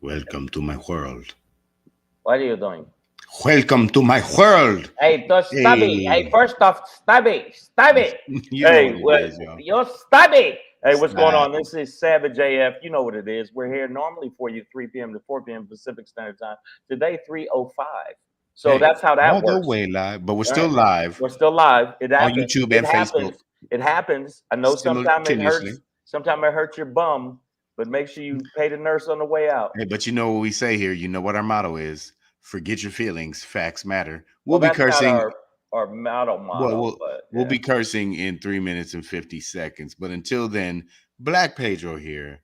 Welcome to my world. What are you doing? Welcome to my world. Hey, don't stubby. Hey, Hey, first off, stubby, stubby. you know what Hey, it what? is, y'all. You're stubby. Hey, what's going Stop. on? This is Savage AF. You know what it is. We're here normally for you 3 p.m. to 4 p.m. Pacific Standard Time. Today, 3:05. So Hey, that's how that all the works. way live, but we're All still right. live We're still live. It on happens. YouTube It and Facebook happens. It happens. I know sometimes it simultaneously. hurts. Sometimes it hurts your bum, but make sure you pay the nurse on the way out. Hey, but you know what we say here? You know what our motto is? Forget your feelings. Facts matter. We'll Well, be that's not cursing. our motto Well, motto, we'll but we'll yeah. be cursing in 3 minutes and 50 seconds. But until then, Black Pedro here.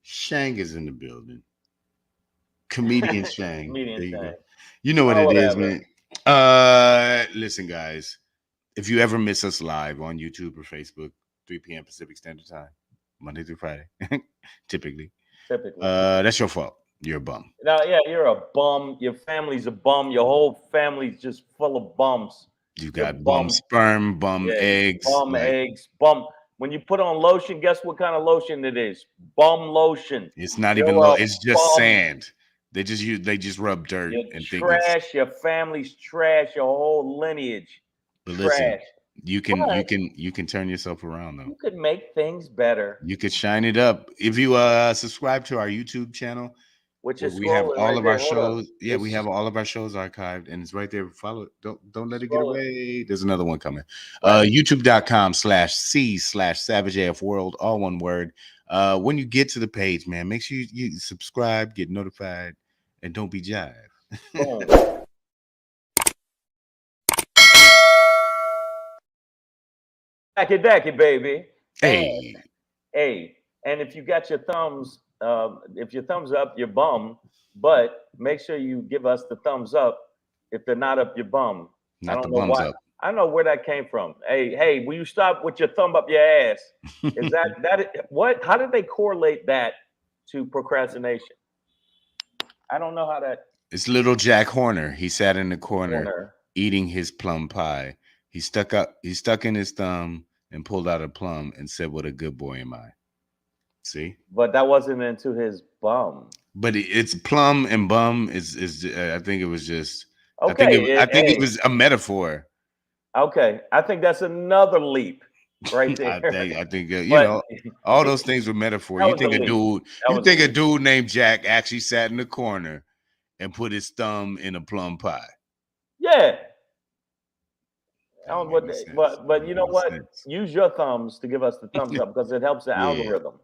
Shang is in the building. Comedian Shang. Comedian There you go. Shane. You know what Oh, it is, whatever. man. Listen, guys. If you ever miss us live on YouTube or Facebook, 3 p.m. Pacific Standard Time, Monday through Friday, typically, Typically. that's your fault. You're a bum. Now, yeah, you're a bum. Your family's a bum. Your whole family's just full of bums. You've You're got bum bum. sperm, bum Yeah, eggs. bum Like eggs, bum. When you put on lotion, guess what kind of lotion it is? Bum lotion. it's not even You're low. a It's just bum. sand. They just rub dirt You're and think it's. trash. Your family's trash. Your whole lineage But listen, trash. you But can you can turn yourself around though. you could make things better, You could shine it up if you subscribe to our YouTube channel. which Where is we have scrolling all right of our there. Hold up. shows. Yeah, we It's have all of our shows archived, and it's right there. Follow it. Don't let it get scrolling. away. There's another one coming. Right. YouTube.com/C/SavageAF World, all one word. When you get to the page, man, make sure you subscribe, get notified, and don't be jive. Boom. Dacky, baby. And Hey, hey, and if you got your thumbs, if your thumbs up, your bum, but make sure you give us the thumbs up if they're not up your bum. I not the don't know bums why. up. I don't know where that came from. Hey, will you stop with your thumb up your ass? Is what? How did they correlate that to procrastination? I don't know how that It's little Jack Horner. He sat in the corner corner. eating his plum pie. He stuck in his thumb and pulled out a plum and said, "What a good boy am I." See? But that wasn't into his bum. But it's plum and bum is I think it was just Okay, I think it hey, was a metaphor. okay. I think that's another leap right there. I think But all those things were metaphor. that was a leap. That You was a think a leap. dude named Jack actually sat in the corner and put his thumb in a plum pie? Yeah. I That don't don't make what no they- sense. That but don't you make know no what? sense. Use your thumbs to give us the thumbs up because it helps the Yeah. algorithm.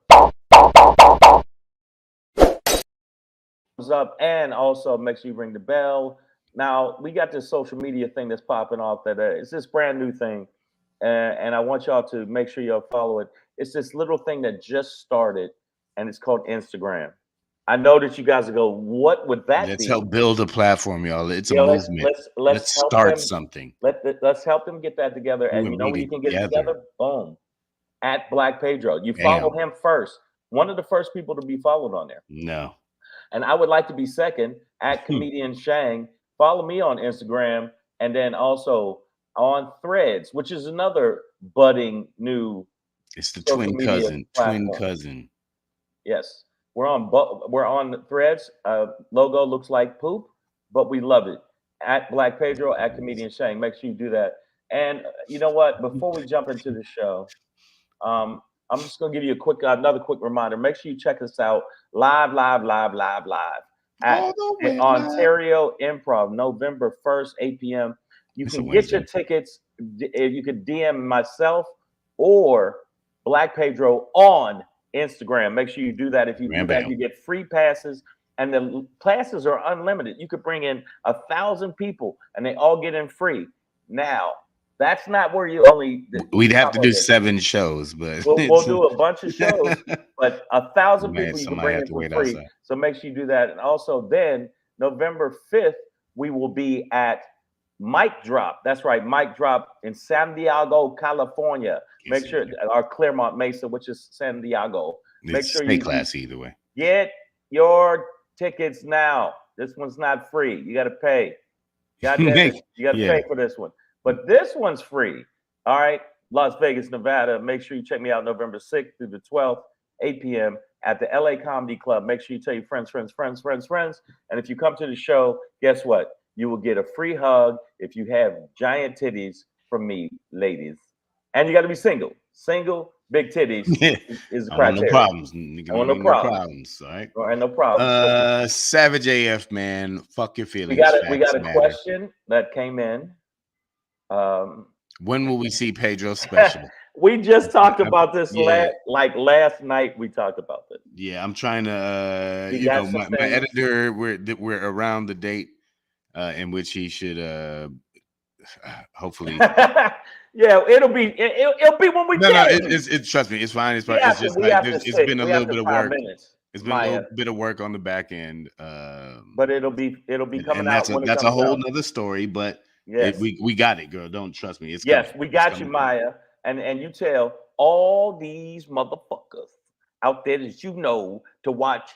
Thumbs up and also make sure you ring the bell. Now we got this social media thing that's popping off that it's this brand new thing, and I want y'all to make sure y'all follow it. It's this little thing that just started, and it's called Instagram. I know that you guys will go, what would that Let's be? help build a platform, y'all. It's a Yeah, movement. let's Let's help start them. something. Let's help them get that together. You And you and know me where you can get it together. together? Boom. At Black Pedro. You follow Bam. him first. One of the first people to be followed on there. No. And I would like to be second at comedian Shang. Follow me on Instagram and then also on Threads, which is another budding new It's the social twin media cousin. Twin platform. cousin. Yes, we're on Threads. Logo looks like poop, but we love it. At Black Pedro, at comedian Shang. Make sure you do that. And you know what? Before we jump into the show, I'm just gonna give you another quick reminder. Make sure you check us out live at All the way live. Ontario Improv, November 1st, 8 p.m. You It's a can get your Wednesday. tickets. You could DM myself or Black Pedro on Instagram. Make sure you do that. If you do Bam that, bam. you get free passes. And the passes are unlimited. You could bring in 1,000 people and they all get in free. Now, That's not where you only. We'd have to do it. 7 shows, but We'll do a bunch of shows, but 1,000 Man, people you can somebody bring have in to for wait free. outside. So make sure you do that. And also, then November 5th, we will be at Mic Drop. That's right, Mic Drop in San Diego, California. Make sure our Claremont Mesa, which is San Diego. Make sure you class either way. Get your tickets now. This one's not free. You got to pay. Goddamn it. You got to pay for this one. But this one's free. All right. Las Vegas, Nevada. Make sure you check me out November 6th through the 12th, 8 p.m. at the LA Comedy Club. Make sure you tell your friends. And if you come to the show, guess what? You will get a free hug if you have giant titties from me, ladies. And you got to be single. Single, big titties is the criteria. No problems. I want no problems. All right. And no problems. Savage AF, man. Fuck your feelings. We got a question that came in. When will we see Pedro's special? We just talked about this last night. We talked about this. Yeah, I'm trying to. My editor. We're around the date in which he should hopefully. Yeah, it'll be when we. No, it's trust me, it's fine. It's just like it's been a little bit of work. It's been a little bit of work on the back end. But it'll be coming out. That's a whole nother story, but. Yes. We got it, girl. Don't trust me. We got you, Maya. And you tell all these motherfuckers out there that you know to watch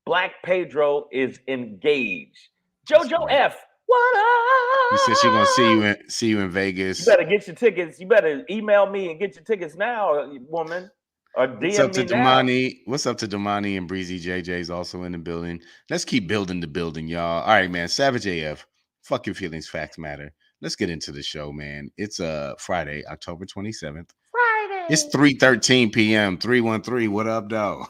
Black Pedro is engaged. JoJo F. What up? You said she's gonna see you in Vegas. You better get your tickets. You better email me and get your tickets now, woman. Or DM What's up to Damani? What's up to Damani and Breezy JJ's also in the building. Let's keep building the building, y'all. All right, man. Savage AF. Fuck your feelings, facts matter. Let's get into the show, man. It's Friday, October 27th. Friday. It's 3:13 p.m. 313. What up, dog?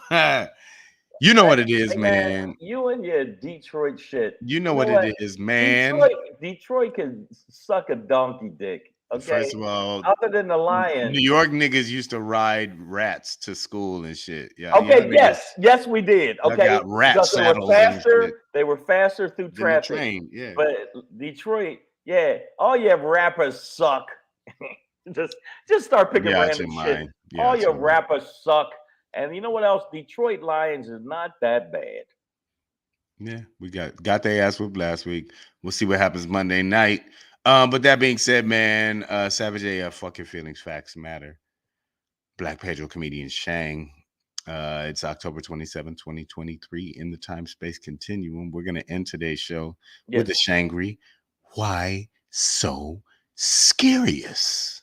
You know what it is, man. You and your Detroit shit. You know what it is, man. Detroit can suck a donkey dick. Okay. First of all, other than the Lions, New York niggas used to ride rats to school and shit. Yeah. Okay. Yes, we did. Okay. Got rat saddles. They were faster through traffic. Train. Yeah. But Detroit, yeah, all your rappers suck. just start picking random shit. All your rappers suck. And you know what else? Detroit Lions is not that bad. Yeah, we got their ass whooped last week. We'll see what happens Monday night. But that being said, man, Savage AF, fuck your feelings, facts matter. Black Pedro comedian Shang. It's October 27, 2023 in the time-space continuum. We're going to end today's show with the Shangri. Why so scarious?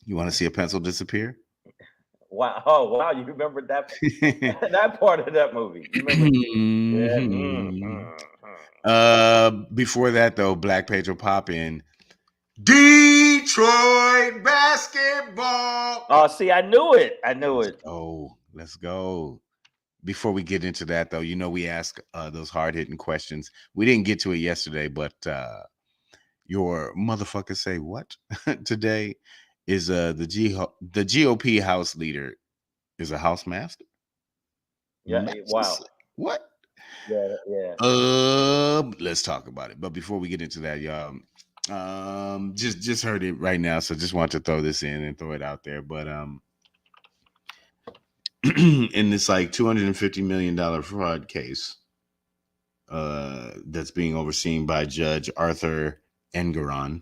You want to see a pencil disappear? Wow! Oh, wow! You remember that that part of that movie? You remember? Before that, though, Black Pedro pop in Detroit basketball. Oh, see, I knew it. Let's go. Before we get into that, though, we ask those hard-hitting questions. We didn't get to it yesterday, but your motherfucker say what today is the GOP House leader is a House master. Yeah. Wow. What? Yeah. Let's talk about it. But before we get into that, y'all, just heard it right now, so just want to throw this in and throw it out there. But in this like $250 million fraud case, that's being overseen by Judge Arthur Engoron.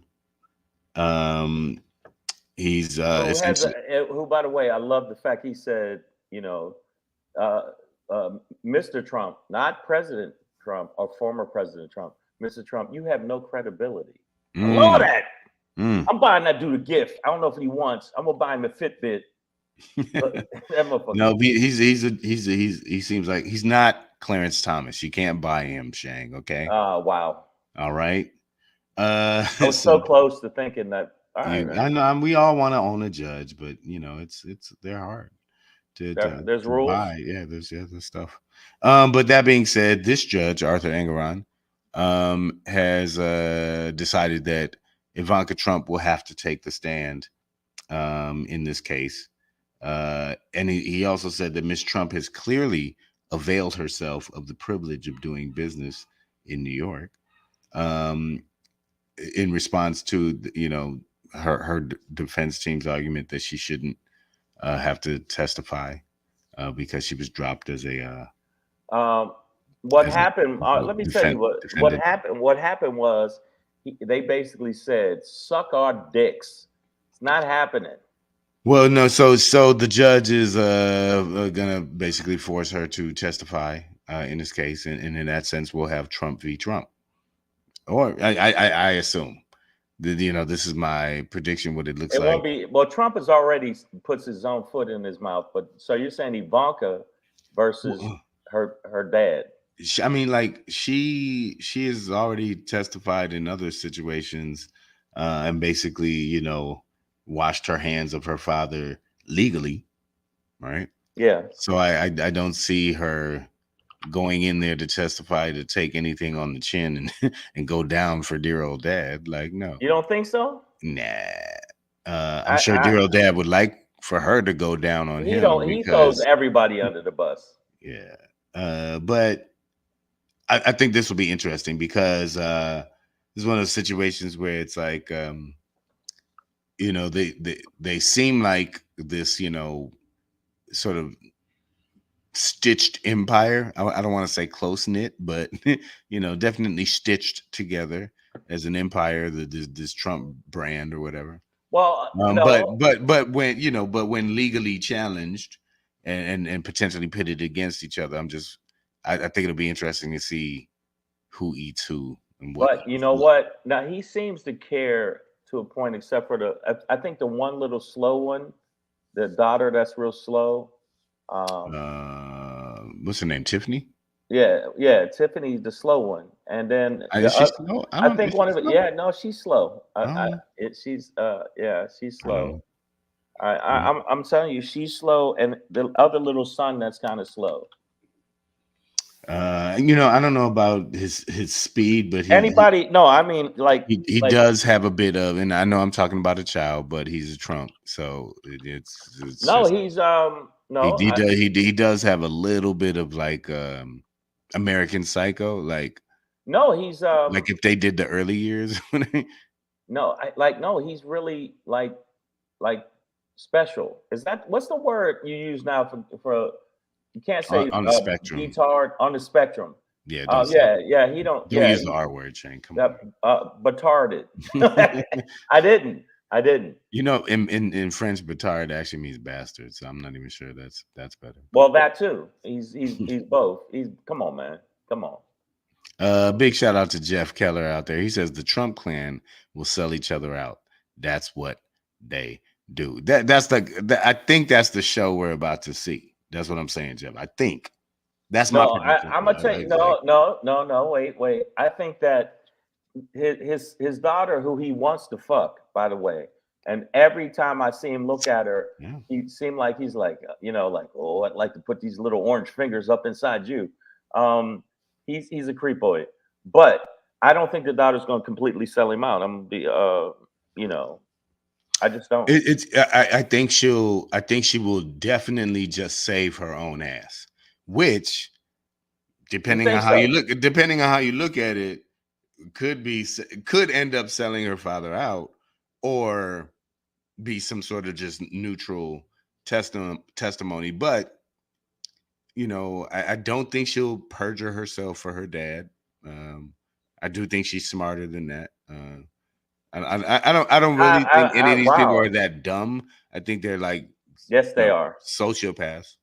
He's who, by the way, I love the fact he said, Mr. Trump, not President Trump or former President Trump, Mr. Trump, you have no credibility. I love that. I'm buying that dude a gift. I don't know if he wants. I'm gonna buy him a Fitbit. No, he seems like he's not Clarence Thomas. You can't buy him, Shang. Okay. Wow. All right. I was so close to thinking that. I know we all want to own a judge, but they're hard there's rules. Buy. Yeah, there's stuff. But that being said, this judge Arthur Engoron has decided that Ivanka Trump will have to take the stand in this case. And he also said that Ms. Trump has clearly availed herself of the privilege of doing business in New York. in response to her defense team's argument that she shouldn't have to testify because she was dropped as a What as a happened? Let me tell you what defendant. happened. What happened was they basically said, "Suck our dicks." It's not happening. Well, no, so the judge is gonna basically force her to testify in this case, and in that sense, we'll have Trump v. Trump, or I assume that this is my prediction. What it looks It won't like. be. Well, Trump has already puts his own foot in his mouth. But so you're saying Ivanka versus her dad? I mean, like she has already testified in other situations, and basically, washed her hands of her father legally, right? Yeah. So I don't see her going in there to testify to take anything on the chin and and go down for dear old dad. Like, no, You don't think so? nah. I'm sure I dear old dad would like for her to go down on he him don't. He throws because, everybody under the bus. yeah. But I think this will be interesting because this is one of those situations where it's like, they seem like this, sort of stitched empire. I don't want to say close knit, but definitely stitched together as an empire. This Trump brand or whatever. Well, But no, when legally challenged and potentially pitted against each other, I think it'll be interesting to see who eats who and what but you eats know what. what? Now he seems to care to a point, except for I think the one little slow one, the daughter that's real slow. Um, What's her name? Tiffany? yeah, yeah, Tiffany's the slow one, and then Is she slow? I I don't. think Is she one of it. slow? Yeah, no, she's slow. I don't know. She's yeah, she's I don't slow. know. Yeah. I'm telling you, she's slow, and the other little son that's kind of slow. I don't know about his speed, but Anybody? No, I mean he like does have a bit of, and I know I'm talking about a child, but he's a Trump, so it's no, just he's he no, he does have a little bit of like American Psycho, no, he's like if they did the early years no, no, he's really like special. Is that what's the word you use now for you can't say on the spectrum. retard on the spectrum. Yeah, don't say Yeah, he don't don't yeah, use the R word, Shane. Come that on. batarded. I didn't. I didn't. In French, "batard" actually means bastard, so I'm not even sure that's better. But Well, that too. He's both. He's come on, man. Come on. big shout out to Jeff Keller out there. He says the Trump clan will sell each other out. That's what they do. I think that's the show we're about to see. That's what I'm saying, Jeff. I think that's my No, prediction. I'm gonna tell you. Like, No. Wait. I think that his daughter, who he wants to fuck, by the way, and every time I see him look at her, yeah. he seemed like he's like, like, oh, I'd like to put these little orange fingers up inside you. He's a creepoid, but I don't think the daughter's gonna completely sell him out. I'm gonna be, I just don't. I think she will definitely just save her own ass, which You think depending on how you look at it, could end up selling her father out, or be some sort of just neutral testimony. But I don't think she'll perjure herself for her dad. I do think she's smarter than that. I don't really think any of these people wow. are that dumb. I think they're like, Yes, they are. sociopaths.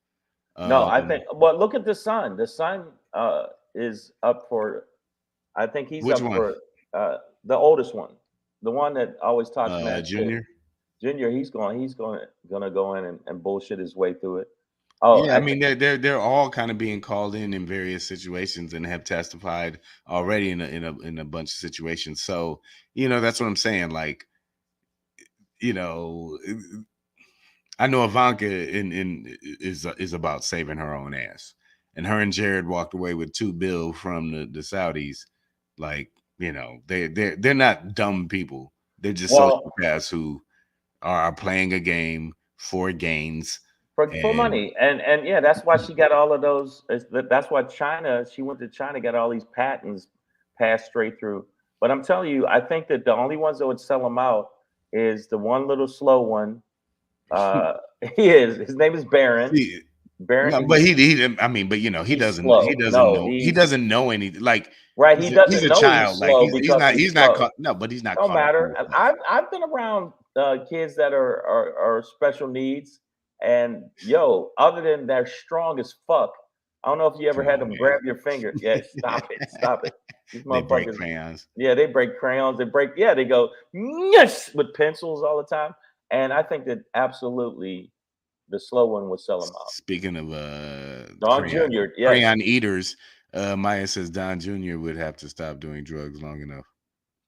No, I Um, think. Well, look at the son. The son is up for. I think he's which up one? for the oldest one, the one that always talks mad shit. Junior. Junior, gonna go in and bullshit his way through it. Oh, Yeah, I mean they're all kind of being called in various situations and have testified already in a bunch of situations. So that's what I'm saying. Like, you know, I know Ivanka is about saving her own ass, and her and Jared walked away with $2 billion from the Saudis. Like, they're not dumb people. They're just well, sociopaths who are playing a game for gains. for And money, and yeah, that's why she got all of those. That's why China. She went to China, got all these patents passed straight through. But I'm telling you, I think that the only ones that would sell them out is the one little slow one. His name is Baron. See, no, Baron. but he I mean, but he He's doesn't slow. he doesn't No, know he doesn't know anything. Like right. he's He he's doesn't a know he's child. Like slow he's because he's he's slow. not caught. No, but he's not Don't caught up matter. on this stuff. I've been around kids that are special needs, and other than they're strong as fuck. I don't know if you ever Come had on, them man. grab your finger. Yeah, stop it, stop it. These They break motherfuckers. crayons. Yeah, they break crayons. They break. Yeah, they go yes with pencils all the time. And I think that absolutely the slow one would sell them out. Speaking of Don Jr. Yes. crayon eaters, Maya says Don Jr. would have to stop doing drugs long enough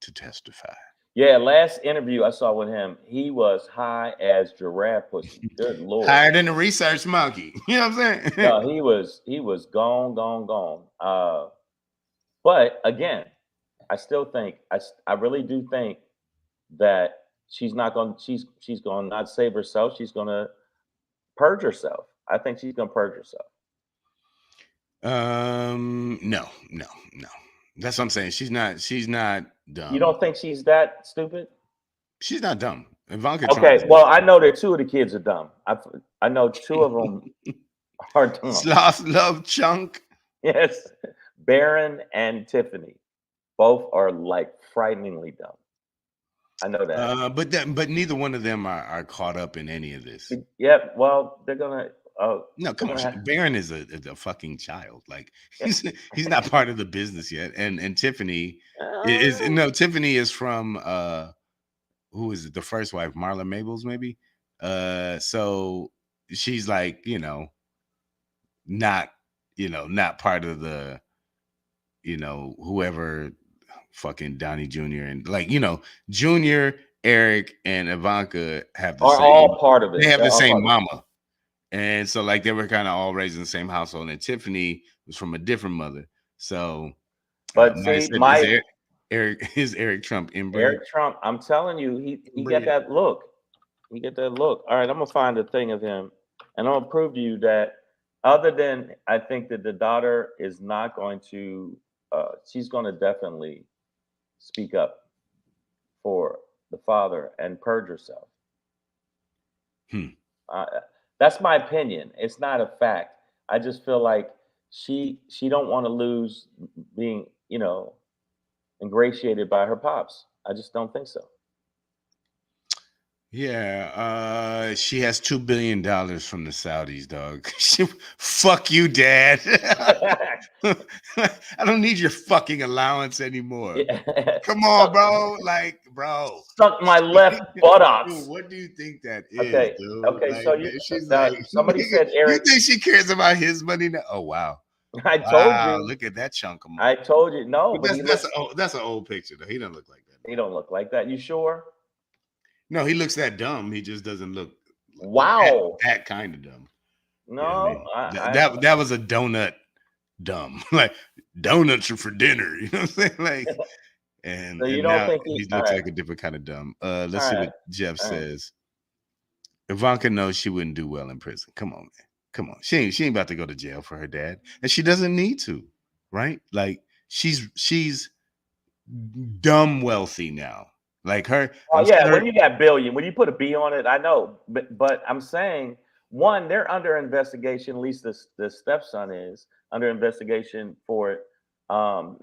to testify. Yeah, last interview I saw with him, he was high as giraffe pussy. Good lord. Higher than the research monkey. You know what I'm saying? No, he was gone. But again, I still think I really do think that she's gonna not save herself. She's gonna purge herself. I think she's gonna purge herself. No. That's what I'm saying. She's not dumb. You don't think she's that stupid? She's not dumb. Ivanka Trump. Okay, well, I know that two of the kids are dumb. I know two of them are dumb. Sloth Love Chunk. Yes, Baron and Tiffany, both are like frighteningly dumb. I know that. But neither one of them are caught up in any of this. Yeah, well, they're gonna. No, come on. Baron is a fucking child. Like he's not part of the business yet. And Tiffany Tiffany is from who is it? The first wife, Marla Maples, maybe. So she's like, not part of the, whoever fucking Donnie Jr. and like, Junior, Eric, and Ivanka have the are same, all part of it. They have the same mama. And so like they were kind of all raised in the same household. And Tiffany was from a different mother. So but see, is Eric Trump inbred? Eric Trump, I'm telling you, he got that look. He get that look. All right, I'm gonna find a thing of him, and I'm gonna prove to you that other than I think that the daughter is not going to, she's going to definitely speak up for the father and purge herself. That's my opinion. It's not a fact. I just feel like she don't want to lose being, ingratiated by her pops. I just don't think so. Yeah, she has $2 billion from the Saudis, dog. Fuck you, Dad. I don't need your fucking allowance anymore. Yeah. Come on, bro. Like, bro. Suck my left buttocks. Dude, what do you think that is, okay, dude? Okay, like, so she's like, somebody said Eric. You think she cares about his money now? Oh, wow. I told you. Look at that chunk of money. I told you. No, but that's an old picture, though. He doesn't look like that. He don't look like that. You sure? No, he looks that dumb. He just doesn't look that kind of dumb. No, that was a donut dumb. Like donuts are for dinner. You know what I'm saying? Like, and, so you and don't now think he looks like a different kind of dumb. Let's see what Jeff says. Ivanka knows she wouldn't do well in prison. Come on, man. Come on. She ain't about to go to jail for her dad, and she doesn't need to, right? Like she's dumb wealthy now. Like her. Oh yeah, when you got billion, when you put a B on it, I know. But I'm saying, one, they're under investigation. At least the stepson is under investigation for it. No,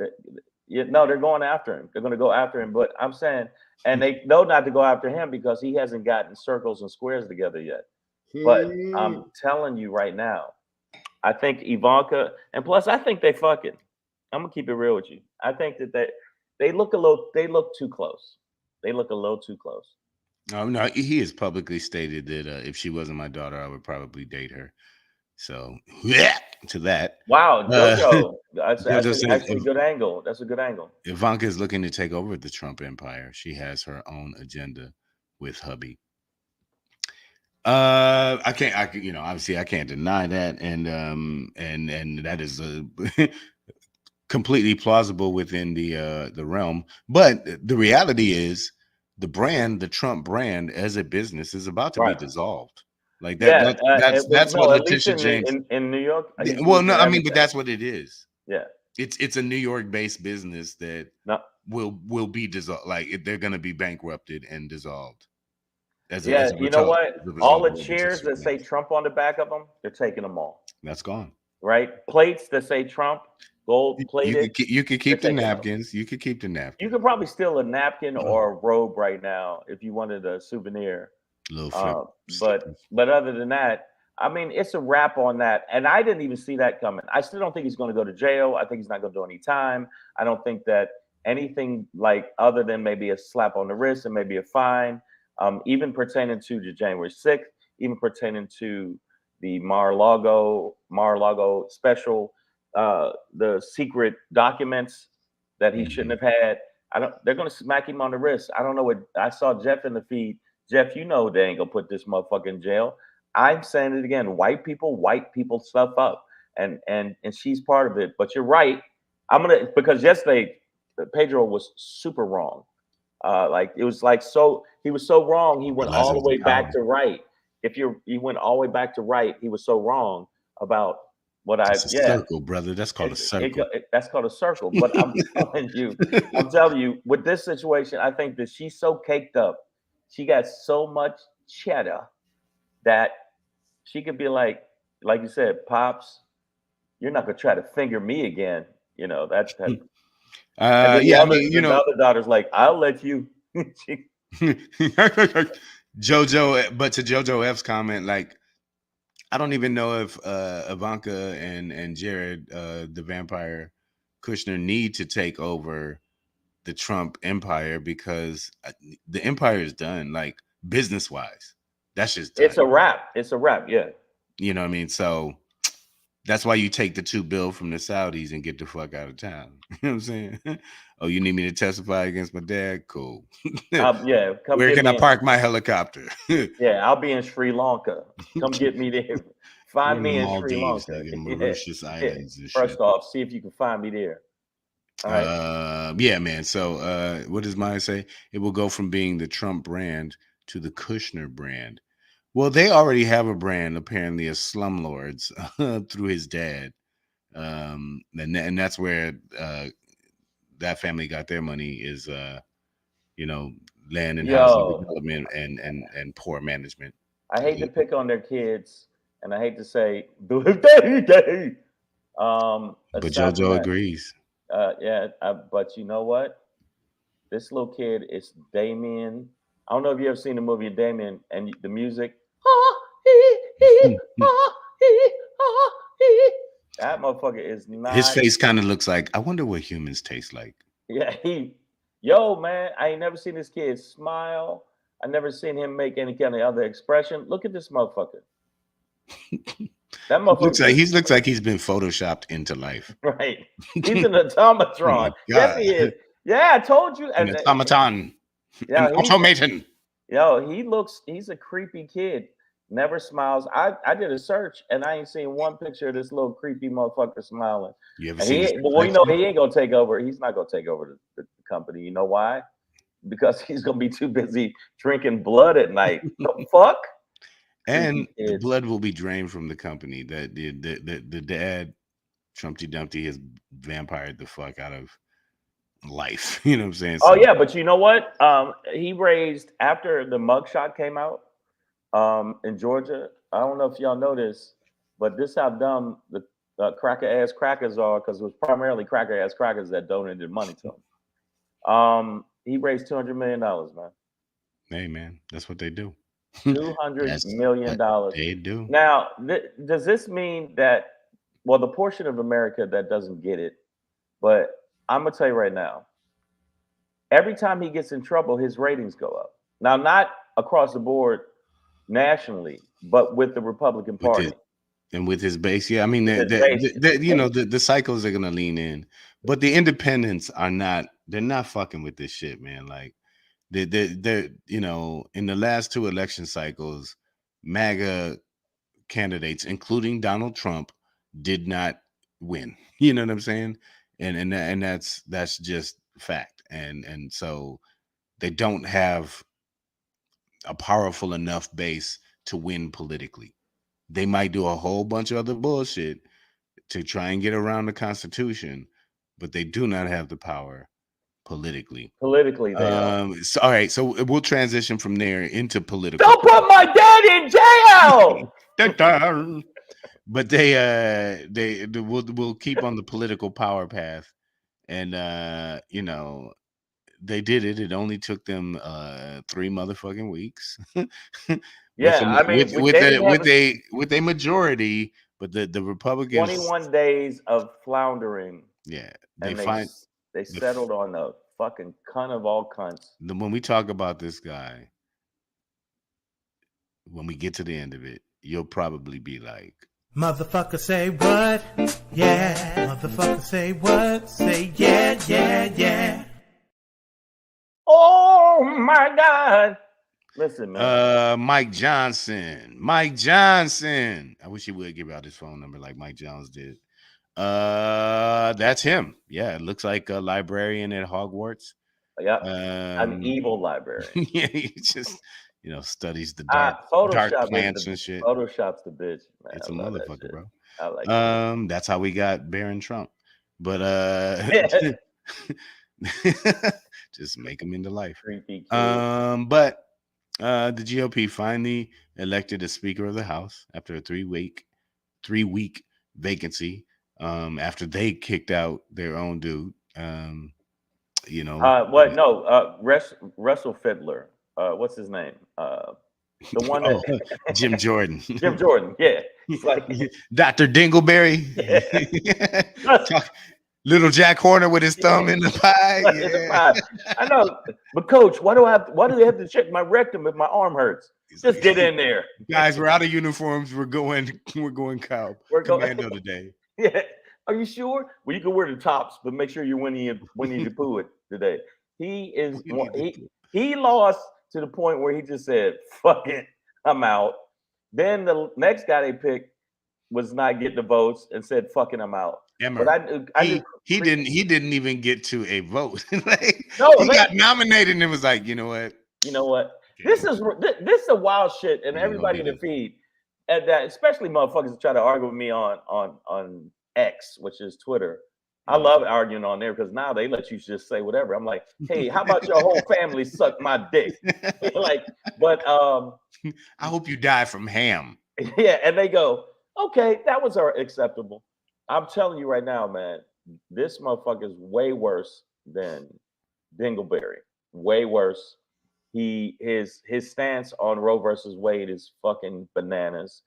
they're going after him. They're going to go after him. But I'm saying, and they know not to go after him because he hasn't gotten circles and squares together yet. But I'm telling you right now, I think Ivanka, and plus I think they fucking. I'm gonna keep it real with you. I think that they look too close. They look a little too close. No, he has publicly stated that if she wasn't my daughter, I would probably date her. So to that. Wow, Jojo. That's actually a good angle. That's a good angle. Ivanka is looking to take over the Trump empire. She has her own agenda with hubby. Obviously I can't deny that. And that is completely plausible within the realm. But the reality is the Trump brand as a business is about to be dissolved. Like that. That's what Letitia James in New York. Well, no, I mean, but that's what it is. Yeah. It's a New York based business that No, will be dissolved. Like they're gonna be bankrupted and dissolved yeah, as a you know result what? as a All result the of what we just cheers that say witnessed. Trump on the back of them, they're taking them all. That's gone. Right? Plates that say Trump, gold plated, You could they're keep the taking those. napkins. You could keep the You napkins. could probably steal a napkin or a robe right now if you wanted a souvenir. Little flip Uh, but slippers. but other than that, I mean, it's a wrap on that. And I didn't even see that coming. I still don't think he's going to go to jail. I think he's not going to do any time. I don't think that anything like other than maybe a slap on the wrist and maybe a fine, even pertaining to the January 6th, even pertaining to the Mar-a-Lago special, the secret documents that he shouldn't Mhm. have had. I don't. They're going to smack him on the wrist. I don't know what I saw Jeff in the feed. Jeff, you know they ain't gonna put this motherfucker in jail. I'm saying it again. White people stuff up, and she's part of it. But you're right. I'm gonna because yesterday Pedro was super wrong. Like it was like so he was so wrong. He went Realize all it the was the way back power. to right. If he went all the way back to right, he was so wrong about what I It's a yeah. circle, brother. That's called a It circle. that's called a circle. But I'm telling you, with this situation, I think that she's so caked up. She got so much cheddar that she could be like you said, pops, you're not gonna try to finger me again. You know that type. And then Yeah, I mean, the other daughter's like, I'll let you. She, Jojo, but to Jojo F's comment, like I don't even know if Ivanka and Jared, the vampire Kushner, need to take over the Trump empire because the empire is done, like business wise. That's just it's done. a wrap. It's a wrap. Yeah. You know what I mean? So that's why you take the $2 billion from the Saudis and get the fuck out of town. You know what I'm saying? Oh, you need me to testify against my dad? Cool. Yeah. Come Where get can I me. park my helicopter? Yeah, I'll be in Sri Lanka. Come get me there. We're Find in the me in Sri Maldives, Lanka. nigga, Yeah. Mauritius Yeah. Islands and shit. First off, see if you can find me there. All right. Yeah, man. So what does Maya say? It will go from being the Trump brand to the Kushner brand. Well, they already have a brand apparently as slumlords through his dad. And that's where that family got their money is you know, land and housing Yo, development and poor management. I hate to pick on their kids, and I hate to say, aside But from JoJo that, agrees. yeah, but you know what? This little kid is Damien. I don't know if you ever seen the movie Damien and the music. That motherfucker is His not. face kind of looks like, I wonder what humans taste like. Yeah, yo, man, I ain't never seen this kid smile. I never seen him make any kind of other expression. Look at this motherfucker. That motherfucker He looks like he's been photoshopped into life. right. He's an Oh my automatron. Yes, god. he is. Yeah, I told you. An automaton. An Yeah, automaton. he's a creepy kid. Never smiles. I did a search and I ain't seen one picture of this little creepy motherfucker smiling. You ever And seen his well, you know, reflection? he ain't gonna take over. He's not gonna take over the company. You know why? Because he's gonna be too busy drinking blood at night. The fuck? And Creepy the kids. blood will be drained from the company. That the dad, Trumpty Dumpty, has vampired the fuck out of life. You know what I'm saying? Oh So yeah, but you know what? He raised after the mugshot came out in Georgia. I don't know if y'all know this, but this how dumb the cracker ass crackers are because it was primarily cracker ass crackers that donated money to him. He raised $200 million, man. hey man, that's what they do. Two hundred That's million what dollars. they do. Now, does this mean that? Well, the portion of America that doesn't get it, but I'm gonna tell you right now. Every time he gets in trouble, his ratings go up. Now, not across the board nationally, but with the Republican With his Party, and with his base, yeah. I mean, with his base. you know, the cycles are gonna lean in, but the independents are not. They're not fucking with this shit, man. Like they're you know, in the last two election cycles, MAGA candidates, including Donald Trump, did not win. You know what I'm saying? And that's just fact. And so they don't have a powerful enough base to win politically. They might do a whole bunch of other bullshit to try and get around the Constitution, but they do not have the power politically. Politically, they don't. So, all right, so we'll transition from there into political. Don't put my dad in jail. Dun-dun. But we'll keep on the political power path, and you know, they did it. It only took them 3 motherfucking weeks. Yeah, I mean, with a majority, but the Republicans 21 days of floundering. Yeah, they settled on the fucking cunt of all cunts. When we talk about this guy, when we get to the end of it, you'll probably be like, motherfucker say what? Yeah. Motherfucker say what? Say yeah, yeah, yeah. Oh my God. Listen, man. Mike Johnson. I wish he would give out his phone number like Mike Jones did. That's him. Yeah, it looks like a librarian at Hogwarts. Yeah, an evil librarian. Yeah, he just studies the dark plants and shit. Photoshop's the bitch, man. It's a motherfucker, bro. I like it. That's how we got Barron Trump. But just make him into life. Creepy. But the GOP finally elected a Speaker of the House after a 3-week vacancy. After they kicked out their own dude. Russell Fiddler. What's his name? The one that Jim Jordan. Jim Jordan, yeah. He's like Dr. Dingleberry. Yeah. Little Jack Horner with his thumb in the pie. Yeah. I know, but coach, why do they have to check my rectum if my arm hurts? Just get in there. Guys, we're out of uniforms. We're going commando today. Yeah. Are you sure? Well, you can wear the tops, but make sure you're Winnie the Pooh it today. He lost to the point where he just said, fuck it, I'm out. Then the next guy they picked was not getting the votes and said, fucking I'm out. Emmer, he didn't even get to a vote. He got nominated and was like, you know what? Okay. This is the wild shit, and everybody in the feed, and that especially motherfuckers try to argue with me on X, which is Twitter. I love arguing on there because now they let you just say whatever. I'm like, hey, how about your whole family suck my dick? But I hope you die from ham. Yeah, and they go, okay, that was acceptable. I'm telling you right now, man, this motherfucker is way worse than Dingleberry. Way worse. His stance on Roe versus Wade is fucking bananas.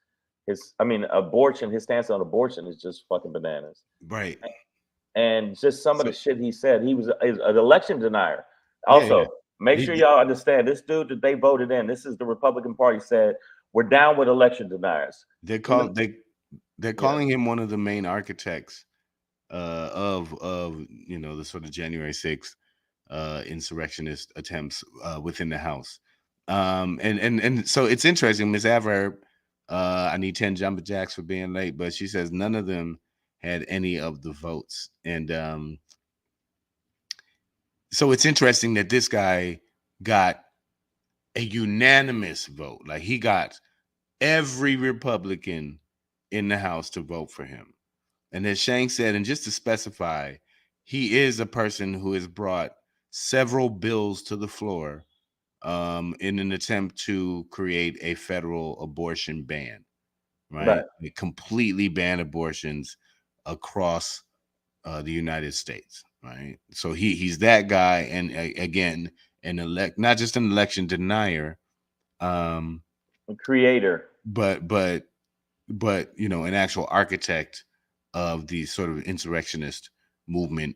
Abortion. His stance on abortion is just fucking bananas. Right. And just some of the shit he said. He was an election denier. Also, make sure y'all understand this dude that they voted in. This is the Republican Party said we're down with election deniers. They're calling him one of the main architects of the sort of January 6th insurrectionist attempts within the House. And so it's interesting, Ms. Averb. I need 10 jumping jacks for being late, but she says none of them had any of the votes. And so it's interesting that this guy got a unanimous vote. Like he got every Republican in the House to vote for him. And as Shank said, and just to specify, he is a person who has brought several bills to the floor in an attempt to create a federal abortion ban, right? It completely ban abortions across the United States, right? So he's that guy, and again, not just an election denier, a creator, but an actual architect of the sort of insurrectionist movement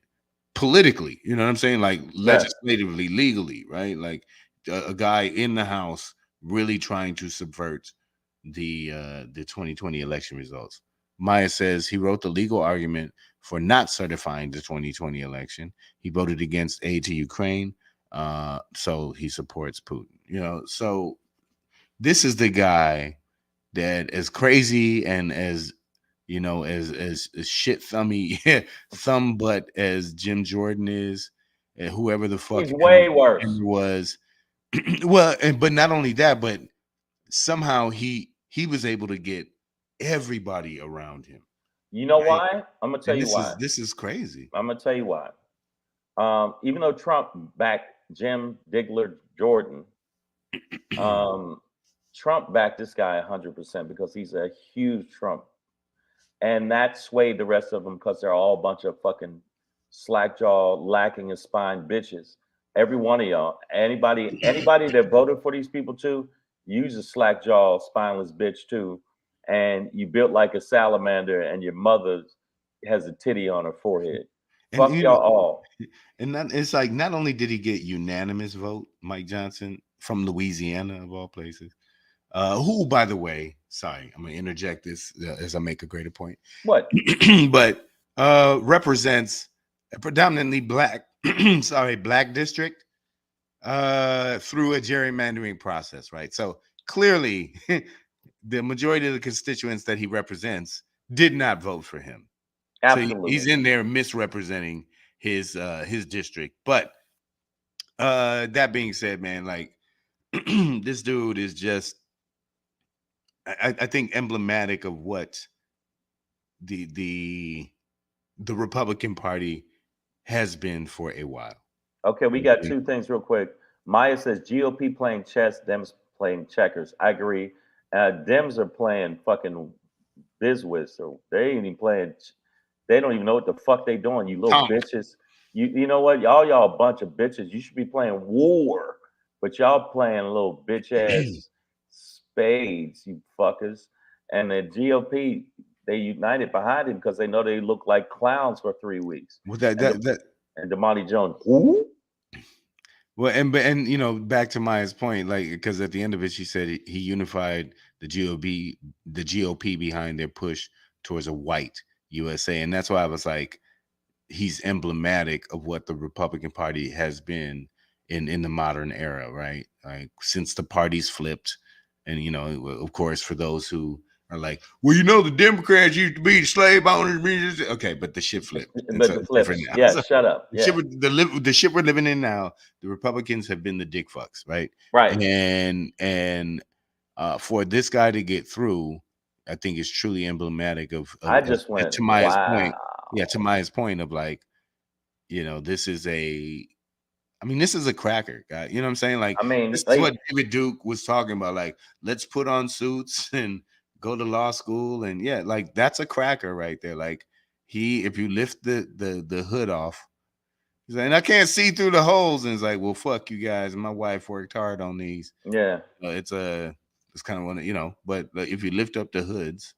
politically. You know what I'm saying? Like legislatively, legally, right? Like a guy in the House really trying to subvert the 2020 election results. Maya says he wrote the legal argument for not certifying the 2020 election. He voted against aid to Ukraine, so he supports Putin. So this is the guy that, as crazy and as as shit thumb butt as Jim Jordan is, and whoever the fuck he's way worse was. Well, but not only that, but somehow he was able to get everybody around him You know Right. why? I'm gonna tell And you why. this is crazy. I'm gonna tell you why. Even though Trump backed Jim Diggler Jordan, um, Trump backed this guy 100% because he's a huge Trump, and that swayed the rest of them because they're all a bunch of fucking slackjaw, lacking in spine bitches. Every one of y'all, anybody that voted for these people too, use a slackjaw, spineless bitch too, and you built like a salamander, and your mother has a titty on her forehead. And Fuck y'all all. and that it's like not only did he get unanimous vote, Mike Johnson from Louisiana of all places, who, by the way, sorry, I'm gonna interject this as I make a greater point, What? but represents a predominantly black, black district through a gerrymandering process, right? So clearly, the majority of the constituents that he represents did not vote for him. So Absolutely. he's in there misrepresenting his district. But that being said, man, like this dude is just I think emblematic of what the Republican Party has been for a while. Okay, we got two things real quick. Maya says GOP playing chess, Dems playing checkers. I agree. Dems are playing fucking bizwiz, so they ain't even playing. They don't even know what the fuck they doing. You little bitches. You know what? Y'all a bunch of bitches. You should be playing war, but y'all playing little bitch ass spades, you fuckers. And the GOP, they united behind him because they know they look like clowns for 3 weeks. Well, And Damani Jones, who? Well, and you know, back to Maya's point, like because at the end of it, she said he unified the GOP behind their push towards a white USA, and that's why I was like, he's emblematic of what the Republican Party has been in the modern era, right? Like since the parties flipped, and you know, of course, for those who are like, well, you know, the Democrats used to be slave owners. Okay, but the shit flipped. But the flip, yeah, so, shut up. Yeah. The shit we're living in now, the Republicans have been the dick fucks, right? Right. And for this guy to get through, I think is truly emblematic of I just went to Maya's point. wow. Yeah, to Maya's point of like, you know, this is a cracker, guy. You know what I'm saying? Like, I mean, this is what David Duke was talking about. Like, let's put on suits and go to law school, and yeah, like that's a cracker right there. Like, if you lift the hood off, he's like, and I can't see through the holes, and it's like, well, fuck you guys. My wife worked hard on these. Yeah, it's kind of one, you know. But if you lift up the hoods,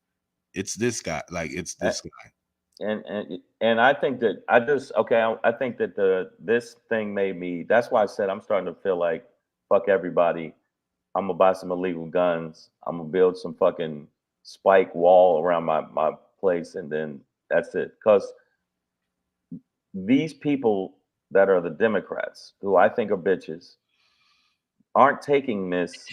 it's this guy. Like, it's this guy. And I think that I think that this thing made me. That's why I said I'm starting to feel like fuck everybody. I'm gonna buy some illegal guns. I'm gonna build some fucking spike wall around my place, and then that's it. Because these people that are the Democrats, who I think are bitches, aren't taking this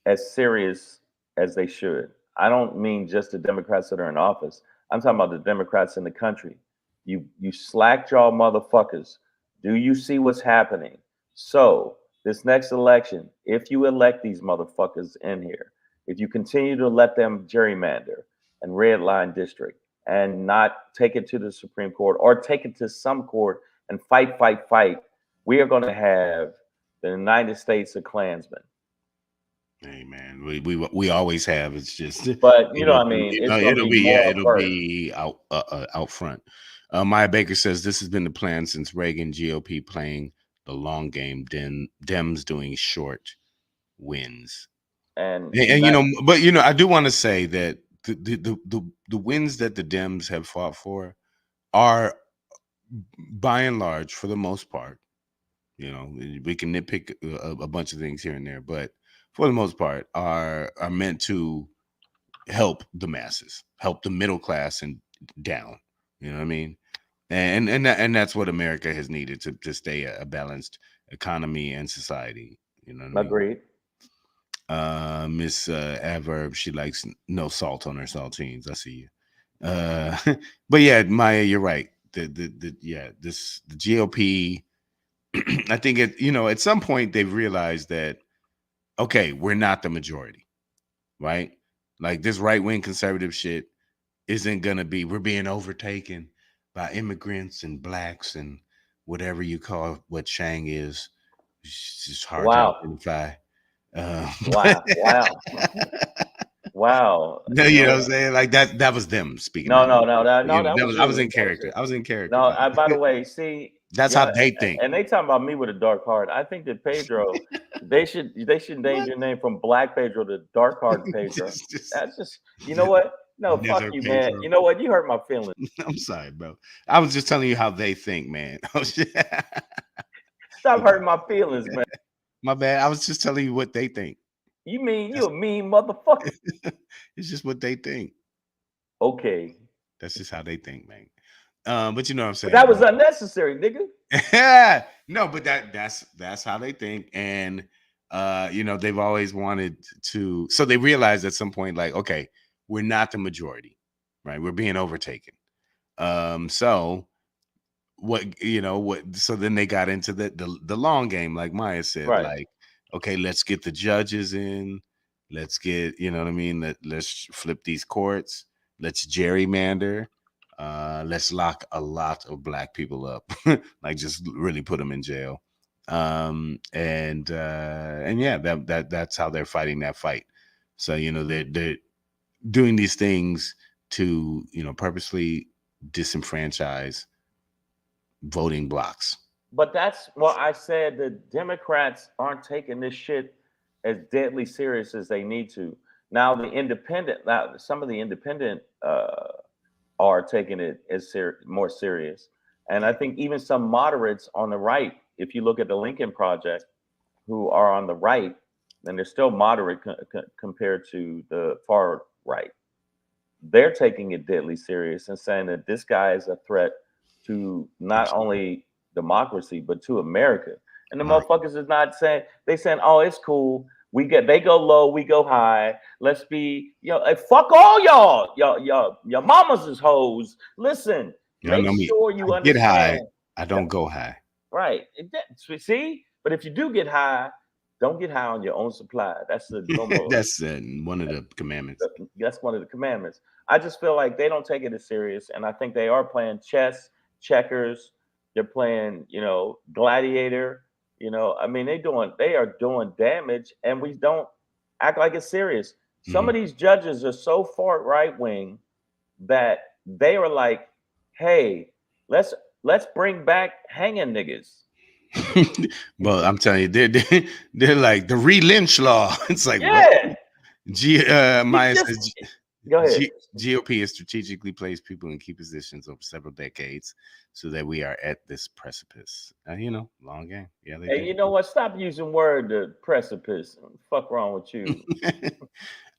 as serious as they should. I don't mean just the Democrats that are in office. I'm talking about the Democrats in the country. You slackjaw motherfuckers. Do you see what's happening? So this next election, if you elect these motherfuckers in here, if you continue to let them gerrymander and redline district and not take it to the Supreme Court or take it to some court and fight, we are going to have the United States of Klansmen. Hey man, we always have. It's just, but you know what I mean. It'll be out front. Maya Baker says this has been the plan since Reagan. GOP playing the long game. Dems doing short wins. And you know, but you know, I do want to say that the wins that the Dems have fought for are, by and large, for the most part, you know, we can nitpick a bunch of things here and there, but for the most part, are meant to help the masses, help the middle class and down. You know what I mean? And that's what America has needed to stay a balanced economy and society. You know what Agreed. I mean? Miss Adverb, she likes no salt on her saltines. I see you. But yeah, Maya, you're right. The GOP. I think at some point they've realized that, okay, we're not the majority, right? Like this right-wing conservative shit isn't gonna be. We're being overtaken by immigrants and blacks and whatever you call what Shang is. It's just hard to Wow. identify. Wow. Wow. Wow. No, you know what I'm saying? Like that was them speaking. No, That no, way. no, that, You no, know, that that was was you. I was in That was character. you. I was in character. No, man. by the way, see, That's how they think. and they talking about me with a dark heart. I think that Pedro, they should name your name from Black Pedro to Dark Heart Pedro. That's just, you know what? No, fuck Nether you, man. Pedro. You know what? You hurt my feelings. I'm sorry, bro. I was just telling you how they think, man. Oh, shit. Stop hurting my feelings, man. My bad. I was just telling you what they think. You mean you a mean motherfucker? It's just what they think. Okay, That's just how they think, man. But you know what I'm saying. but that was unnecessary, nigga. No, but that's how they think, and you know, they've always wanted to. So they realized at some point, like, okay, we're not the majority, right? We're being overtaken. So what, you know what? So then they got into the long game, like Maya said, Right. like, okay, let's get the judges in. Let's get, you know what I mean. Let's flip these courts. Let's gerrymander. Let's lock a lot of black people up, like just really put them in jail. And yeah, that's how they're fighting that fight. So you know they're doing these things to, you know, purposely disenfranchise voting blocks. But that's what I said. The Democrats aren't taking this shit as deadly serious as they need to. Now some of the independent are taking it as more serious, and I think even some moderates on the right, if you look at the Lincoln Project, who are on the right, then they're still moderate compared to the far right. They're taking it deadly serious and saying that this guy is a threat to not only democracy but to America. And the Right. motherfuckers is not saying, they saying, oh, it's cool. They go low, we go high. Let's be, fuck all your mamas is hoes. Listen, Y'all make know me. sure you I get high. understand. I don't go high. Right. See, but if you do get high, don't get high on your own supply. That's the normal. That's one of the commandments. That's one of the commandments. I just feel like they don't take it as serious, and I think they are playing chess, checkers. They're playing, gladiator. I mean, they are doing damage, and we don't act like it's serious. Some of these judges are so far right wing that they are like, "Hey, let's bring back hanging niggas." Well, I'm telling you, they're like the re-lynch law. It's like, Yeah. Maya says, Go ahead. GOP has strategically placed people in key positions over several decades so that we are at this precipice. Long game. Yeah, they Hey, do. you know what? Stop using word precipice. Fuck wrong with you?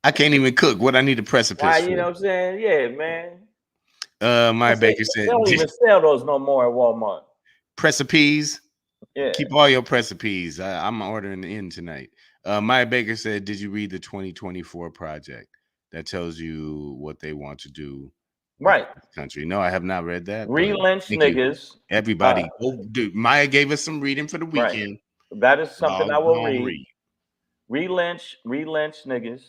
I can't even cook. What I need a precipice Why, for? you know what I'm saying? Yeah, man. Maya Baker said, they don't even sell those no more at Walmart. Precipice. Yeah. Keep all your recipes. I'm ordering in tonight. Maya Baker said, did you read the 2024 project that tells you what they want to do? Right. Country. No, I have not read that. Re-lynch niggas. Everybody. Dude, Maya gave us some reading for the weekend. Right. That is something I will read. Re-lynch niggas.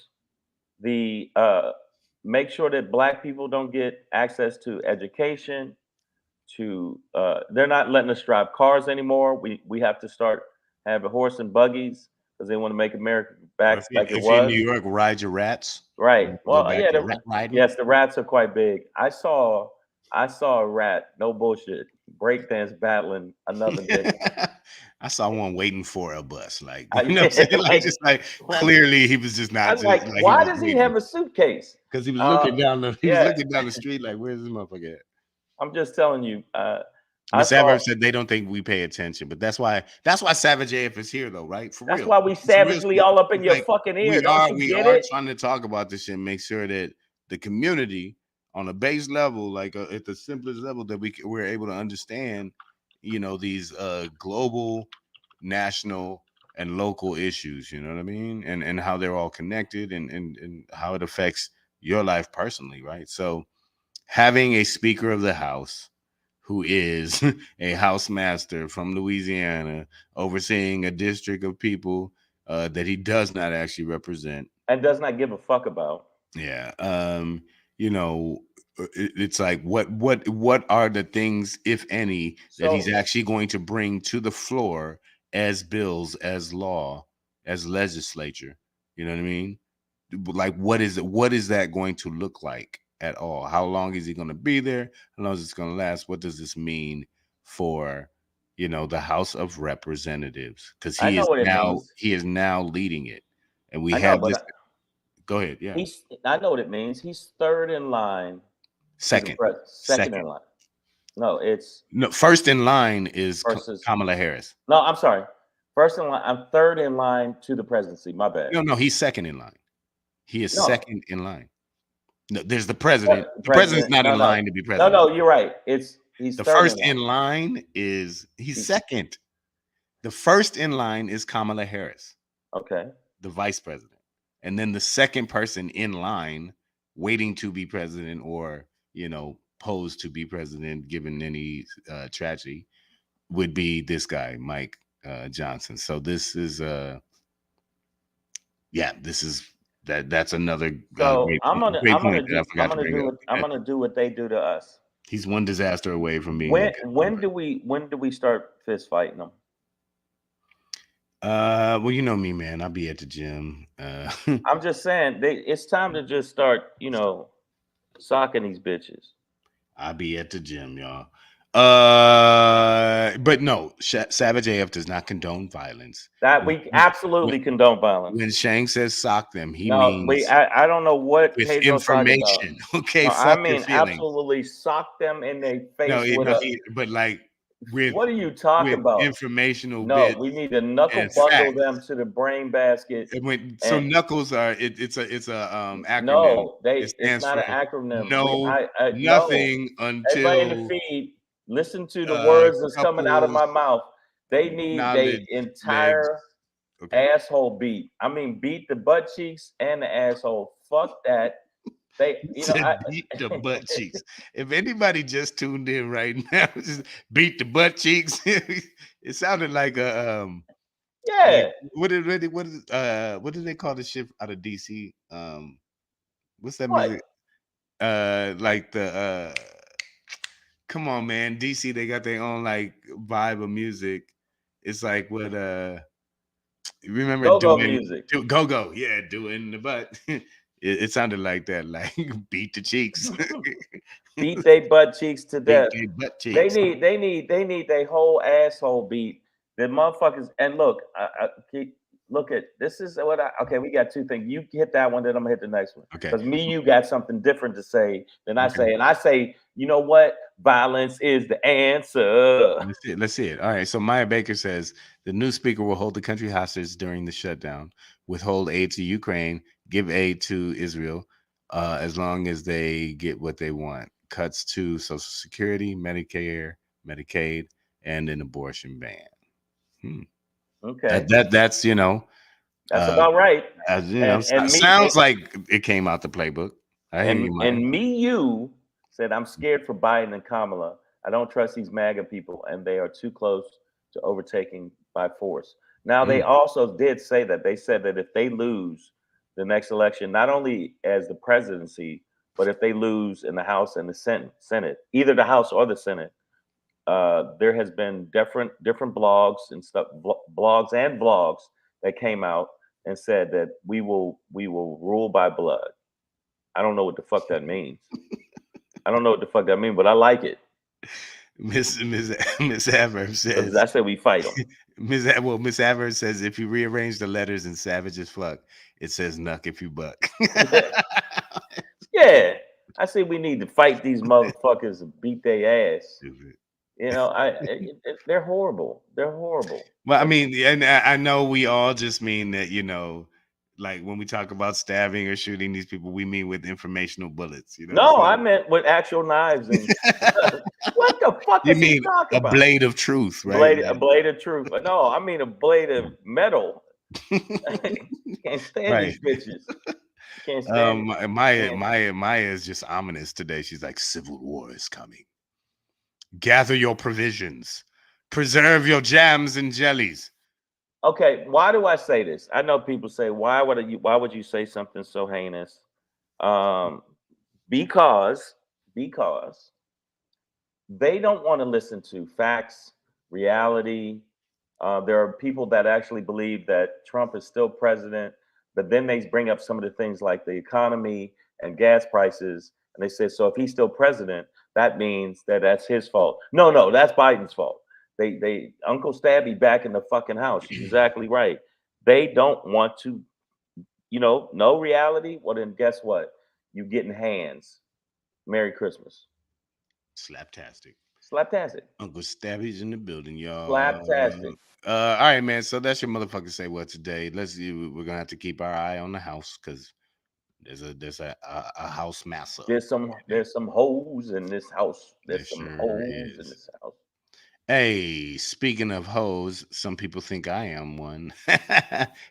Make sure that black people don't get access to education. They're not letting us drive cars anymore. We have to start having horse and buggies because they want to make America back like it was. If you're in New York, ride your rats. Right. Well, yeah. Yes, the rats are quite big. I saw a rat, no bullshit, breakdance battling another nigga. I saw one waiting for a bus. Like, you know what I'm saying? Like, clearly he was just not. I was like, why does he have a suitcase? Because he was looking down the street like, where's this motherfucker at? I'm just telling you. Savage said they don't think we pay attention, but that's why Savage AF is here, though, right? For real. That's why we savagely all up in your fucking ear. We are trying to talk about this shit, make sure that the community on a base level, like at the simplest level, that we're able to understand, these global, national, and local issues. You know what I mean? And how they're all connected and how it affects your life personally, right? So having a Speaker of the House who is a House master from Louisiana overseeing a district of people that he does not actually represent and does not give a fuck about. Yeah. it's like what are the things, if any, that he's So actually going to bring to the floor as bills, as law, as legislature? You know what I mean? Like, what is that going to look like at all? How long is he going to be there? How long is this going to last? What does this mean for, the House of Representatives? Because I know what it means. he is now leading it, and we I know, have but this. Go ahead. Yeah. I know what it means. He's third in line to the Second. president. Second in line. No, it's No, first in line is versus. Kamala Harris. No, I'm sorry. First in line. I'm third in line to the presidency. My bad. No, he's second in line. He is No. second in line. No, there's the president. The President. president's not No, in no. line to be president. No, you're right. He's The third first in in line. line is he's second. The first in line is Kamala Harris, Okay. the vice president. And then the second person in line waiting to be president, or, posed to be president given any tragedy, would be this guy, Mike Johnson. So this is that's another So great I'm gonna point that I forgot to bring up. I'm gonna do what they do to us. He's one disaster away from being When do we start fist fighting them? well, you know me, man. I'll be at the gym. I'm just saying it's time to just start, socking these bitches. I'll be at the gym, y'all. But no, Savage AF does not condone violence. That we absolutely condone violence. When Shang says sock them, he No, means I don't know what with Pedro's talking about. information. Okay, No, fuck I your mean feelings. absolutely sock them in their face. No, but like with what are you talking about? Informational No, bits. we need to knuckle and bundle facts. them to the brain basket. So knuckles are it's a acronym. No, It it's stands not an for acronym. no, No. nothing Everybody in the until feed, listen to the words that's coming out of my couples mouth. They need their knowledge, entire asshole beat. I mean, beat the butt cheeks and the asshole. Fuck that. They, beat the butt cheeks. If anybody just tuned in right now, just beat the butt cheeks. It sounded like a yeah. What did they call the shit out of DC? What's that What? music? Like the come on, man, DC, they got their own like vibe of music. It's like what remember Go-go doing music. Go-go, yeah, doing the butt. It sounded like that, like beat the cheeks. Beat their butt cheeks to death. Beat their butt cheeks. They need their whole asshole beat. The motherfuckers, and look, look at this is what okay, we got two things. You hit that one, then I'm gonna hit the next one. Okay. Because you got something different to say than I say. And I say, you know what? Violence is the answer. Let's see it. All right. So Maya Baker says the new speaker will hold the country hostage during the shutdown, withhold aid to Ukraine, give aid to Israel, as long as they get what they want. Cuts to Social Security, Medicare, Medicaid, and an abortion ban. Okay. That's that's about right. Sounds like it came out the playbook. You said, I'm scared for Biden and Kamala. I don't trust these MAGA people, and they are too close to overtaking by force. Now, they also did say that. They said that if they lose the next election, not only as the presidency, but if they lose in the House and the Senate, either the House or the Senate, there has been different blogs and stuff, blogs that came out and said that we will rule by blood. I don't know what the fuck that means. But I like it. Miss Aver says, I said we fight them. Miss Aver says, if you rearrange the letters in Savage as fuck, it says Nuck if you buck. Yeah, I say we need to fight these motherfuckers and beat their ass. Stupid. They're horrible. They're horrible. Well, I mean, and I know we all just mean that, like when we talk about stabbing or shooting these people, we mean with informational bullets. No, I meant with actual knives. And what the fuck you is mean he talking about? Blade of truth, right? A blade of truth. No, I mean a blade of metal. Can't stand these bitches. Can't stand Maya is just ominous today. She's like, civil war is coming. Gather your provisions. Preserve your jams and jellies. Okay, why do I say this? I know people say, why would you say something so heinous? Because because they don't want to listen to facts, reality. There are people that actually believe that Trump is still president, but then they bring up some of the things like the economy and gas prices, and they say, so if he's still president, that means that that's his fault. No, no, that's Biden's fault. They Uncle Stabby back in the fucking house. She's exactly right. They don't want to, no reality. Well, then guess what? You getting hands. Merry Christmas. Slaptastic. Slaptastic. Uncle Stabby's in the building, y'all. Slaptastic. All right, man. So that's your motherfucker say what today. Let's see. We're gonna have to keep our eye on the house because there's a house massive. There's some hoes in this house. There's There some sure hoes is. in this house. Hey, speaking of hoes, some people think I am one,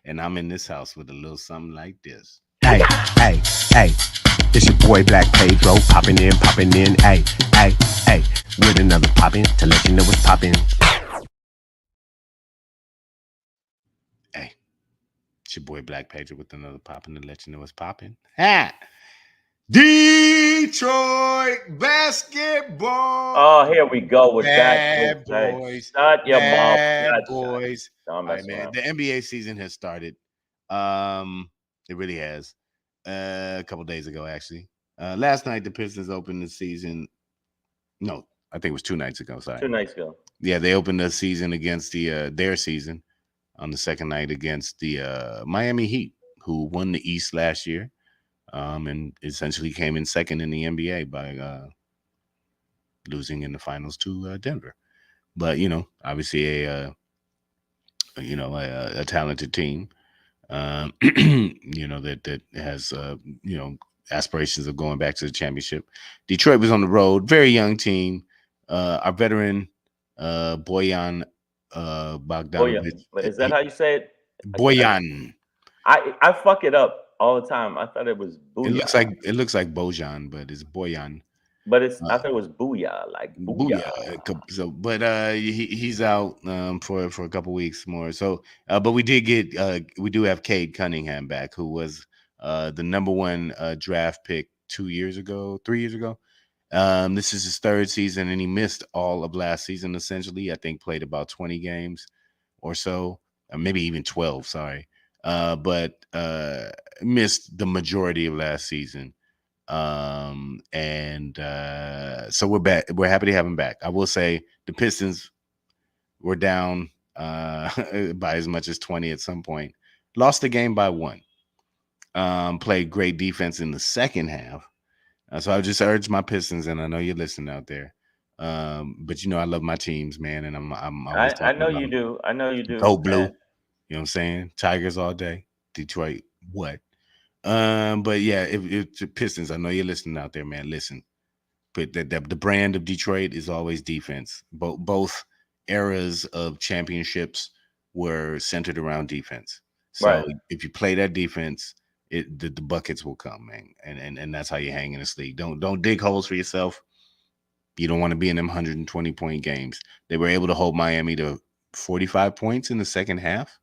and I'm in this house with a little something like this. Hey, hey, hey, it's your boy Black Pedro popping in, hey, hey, hey, with another poppin' to let you know what's poppin'. Hey, it's your boy Black Pedro with another popping to let you know what's popping. Ha! Detroit basketball. Oh, here we go with Bad that. boys. Shut your mouth. Bad Shut. boys. No, I'm All right, messing man. around. The NBA season has started. It really has. A couple days ago, actually. Last night the Pistons opened the season. No, I think it was 2 nights ago. Sorry. 2 nights ago. Yeah, they opened the season against their season on the second night against the Miami Heat, who won the East last year, and essentially came in second in the NBA by losing in the finals to Denver. But obviously a talented team, that has aspirations of going back to the championship. Detroit was on the road, very young team. Our veteran Bojan Bogdanovic. Is that how you say it? Bojan. I fuck it up all the time. I thought it was Booyah. It looks like Bojan, but it's Bojan. But I thought it was Booyah, like Booyah. So, but he's out for a couple weeks more. So, but we do have Cade Cunningham back, who was the number 1 draft pick 3 years ago. This is his 3rd season, and he missed all of last season. Essentially, I think played about 20 games or so, maybe even 12. Sorry, but missed the majority of last season. So we're back. We're happy to have him back. I will say the Pistons were down by as much as 20 at some point. Lost the game by 1. Played great defense in the second half. So I just urge my Pistons, and I know you're listening out there. But I love my teams, man, and I'm always I know you do. I know you do. Go blue. You know what I'm saying? Tigers all day. Detroit, what? But yeah, if the Pistons, I know you're listening out there, man. Listen, but the brand of Detroit is always defense. Both eras of championships were centered around defense. So Right. if you play that defense, the buckets will come, man, and that's how you hang in this league. Don't dig holes for yourself. You don't want to be in them 120-point games. They were able to hold Miami to 45 points in the second half,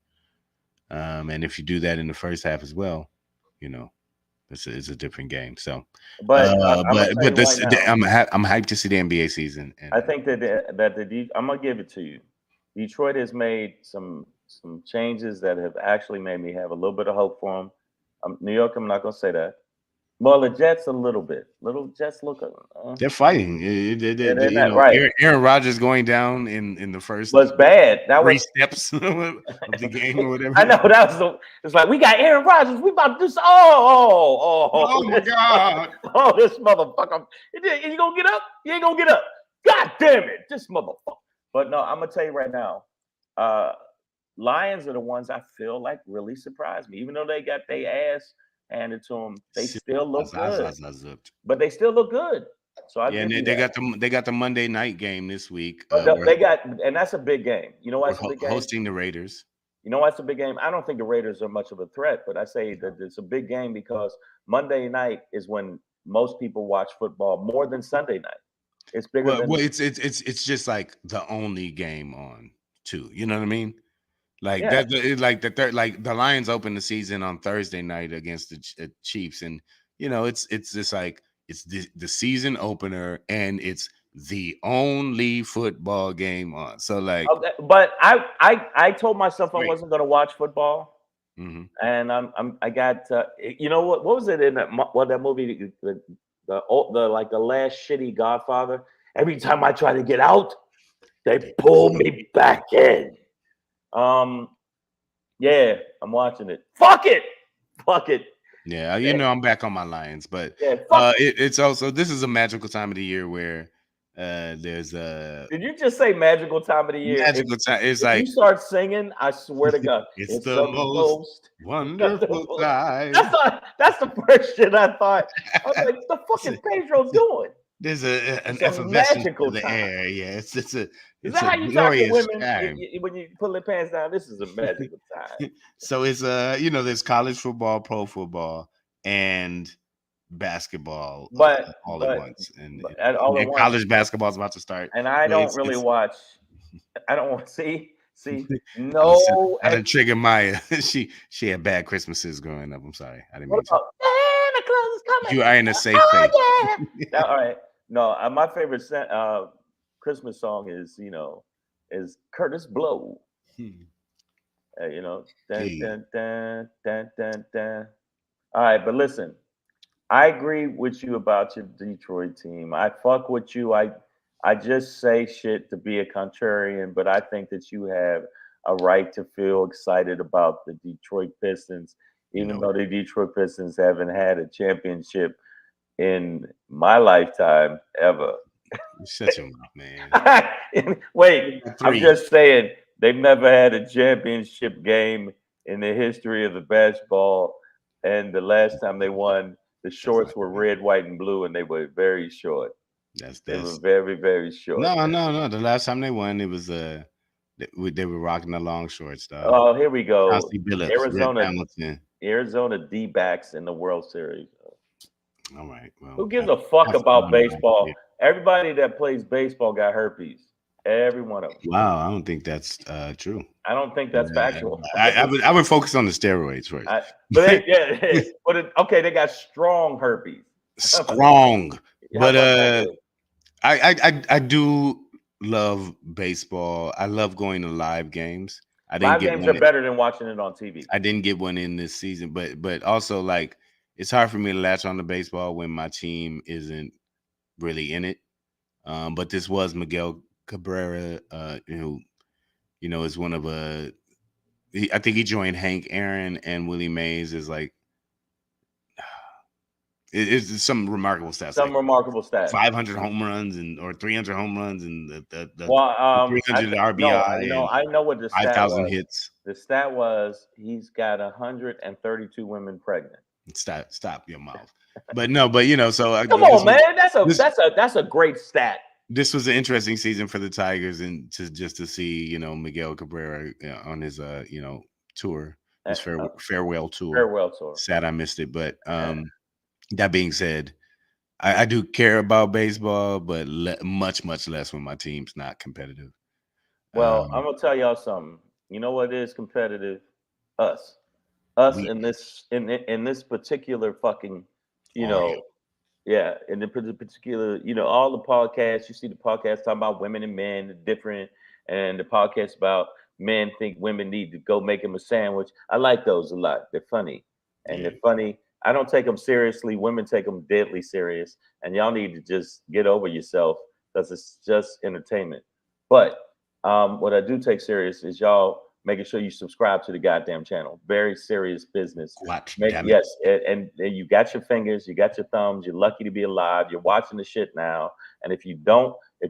and if you do that in the first half as well, it's a different game. So, But I'm hyped to see the NBA season. And I think that I'm gonna give it to you. Detroit has made some changes that have actually made me have a little bit of hope for them. New York, I'm not gonna say that. Well, the Jets a little bit. Little Jets look. They're fighting. They're not right. Aaron Rodgers going down in the first was bad. That 3 was steps of the game or whatever. I know that was. It's like we got Aaron Rodgers. We about to do. Oh my God! Oh, this motherfucker! You gonna get up? You ain't gonna get up. God damn it, this motherfucker! But no, I'm gonna tell you right now. Lions are the ones I feel like really surprised me. Even though they got their ass handed to them, they still look good. But they still look good. So and they got the Monday night game this week. And that's a big game. You know why it's a big game? Hosting the Raiders. You know why it's a big game? I don't think the Raiders are much of a threat, but I say that it's a big game because Monday night is when most people watch football more than Sunday night. It's bigger than it's just like the only game on too. You know what I mean? Like the Lions open the season on Thursday night against the Chiefs, and it's just like It's the season opener, and it's the only football game on. So like, Okay, but I told myself I Wait. wasn't going to watch football, mhm. and I got you know what was it in that that movie the like the last shitty Godfather? Every time I try to get out, they pull me back in. Yeah, I'm watching it. Fuck it. Yeah, you know I'm back on my Lions, but Yeah, fuck it's also, this is a magical time of the year where there's a Did you just say magical time of the year? magical time. It's If like you start singing, I swear to God, it's the most wonderful time. That's the first shit I thought. I was like, what the fuck is Pedro doing? There's an It's a effervescence magical to the time. air. Yeah, it's Is a that how you talk to glorious women time. when you pull their pants down? This is a magical time. So it's you know, there's college football, pro football, and basketball But all at once. And all at once. college basketball's about to start. And I So don't it's- really it's- watch. I don't want to see. No. I didn't trigger Maya. she had bad Christmases growing up. I'm sorry. I didn't What mean to. about Santa Claus is coming? You are in a safe Oh space. yeah. All right. No, my favorite Christmas song is Curtis Blow. Hmm. You know, dun, Hey. dun, dun, dun, dun, dun. All right, but listen, I agree with you about your Detroit team. I fuck with you. I just say shit to be a contrarian, but I think that you have a right to feel excited about the Detroit Pistons, even though the Detroit Pistons haven't had a championship in my lifetime ever. Shut your mouth, man. Wait, I'm Three. just saying they've never had a championship game in the history of the basketball. And the last time they won, the shorts were red, white, and blue, and they were very short. They were very, very short. No. The last time they won, it was they were rocking the long shorts, though. Oh, here we go. Chauncey Billups, Arizona- Rip Hamilton. Arizona D-backs in the World Series. All right. Well, Who gives a fuck that's about fine. baseball? Everybody that plays baseball got herpes. Every one of them. Wow, I don't think that's true. I don't think that's factual. I would focus on the steroids first. Okay, they got strong herpes. Strong, How but about that? I do love baseball. I love going to live games. I didn't Live get games one are better than watching it on TV. I didn't get one in this season, but also like it's hard for me to latch on to baseball when my team isn't really in it. But this was Miguel Cabrera, who is one of I think he joined Hank Aaron and Willie Mays as like it's some remarkable stats. Some remarkable stats. 500 home runs or 300 home runs and the 300 RBI. I know what the stat 5,000 was. hits. The stat was he's got 132 women pregnant. Stop your mouth. But so Come on, man. That's a great stat. This was an interesting season for the Tigers, and to see Miguel Cabrera on his tour, his farewell tour. Farewell tour. Sad I missed it, but that being said, I do care about baseball, but much less when my team's not competitive. Well, I'm gonna tell y'all something. You know what is competitive? Us in this particular fucking yeah, in the particular, all the podcasts, you see the podcast talking about women and men, different, and the podcast about men think women need to go make them a sandwich. I like those a lot. They're funny. And they're funny. I don't take them seriously. Women take them deadly serious. And y'all need to just get over yourself because it's just entertainment. But what I do take serious is y'all making sure you subscribe to the goddamn channel. Very serious business. Yes, and you got your fingers, you got your thumbs. You're lucky to be alive. You're watching the shit now. And if you're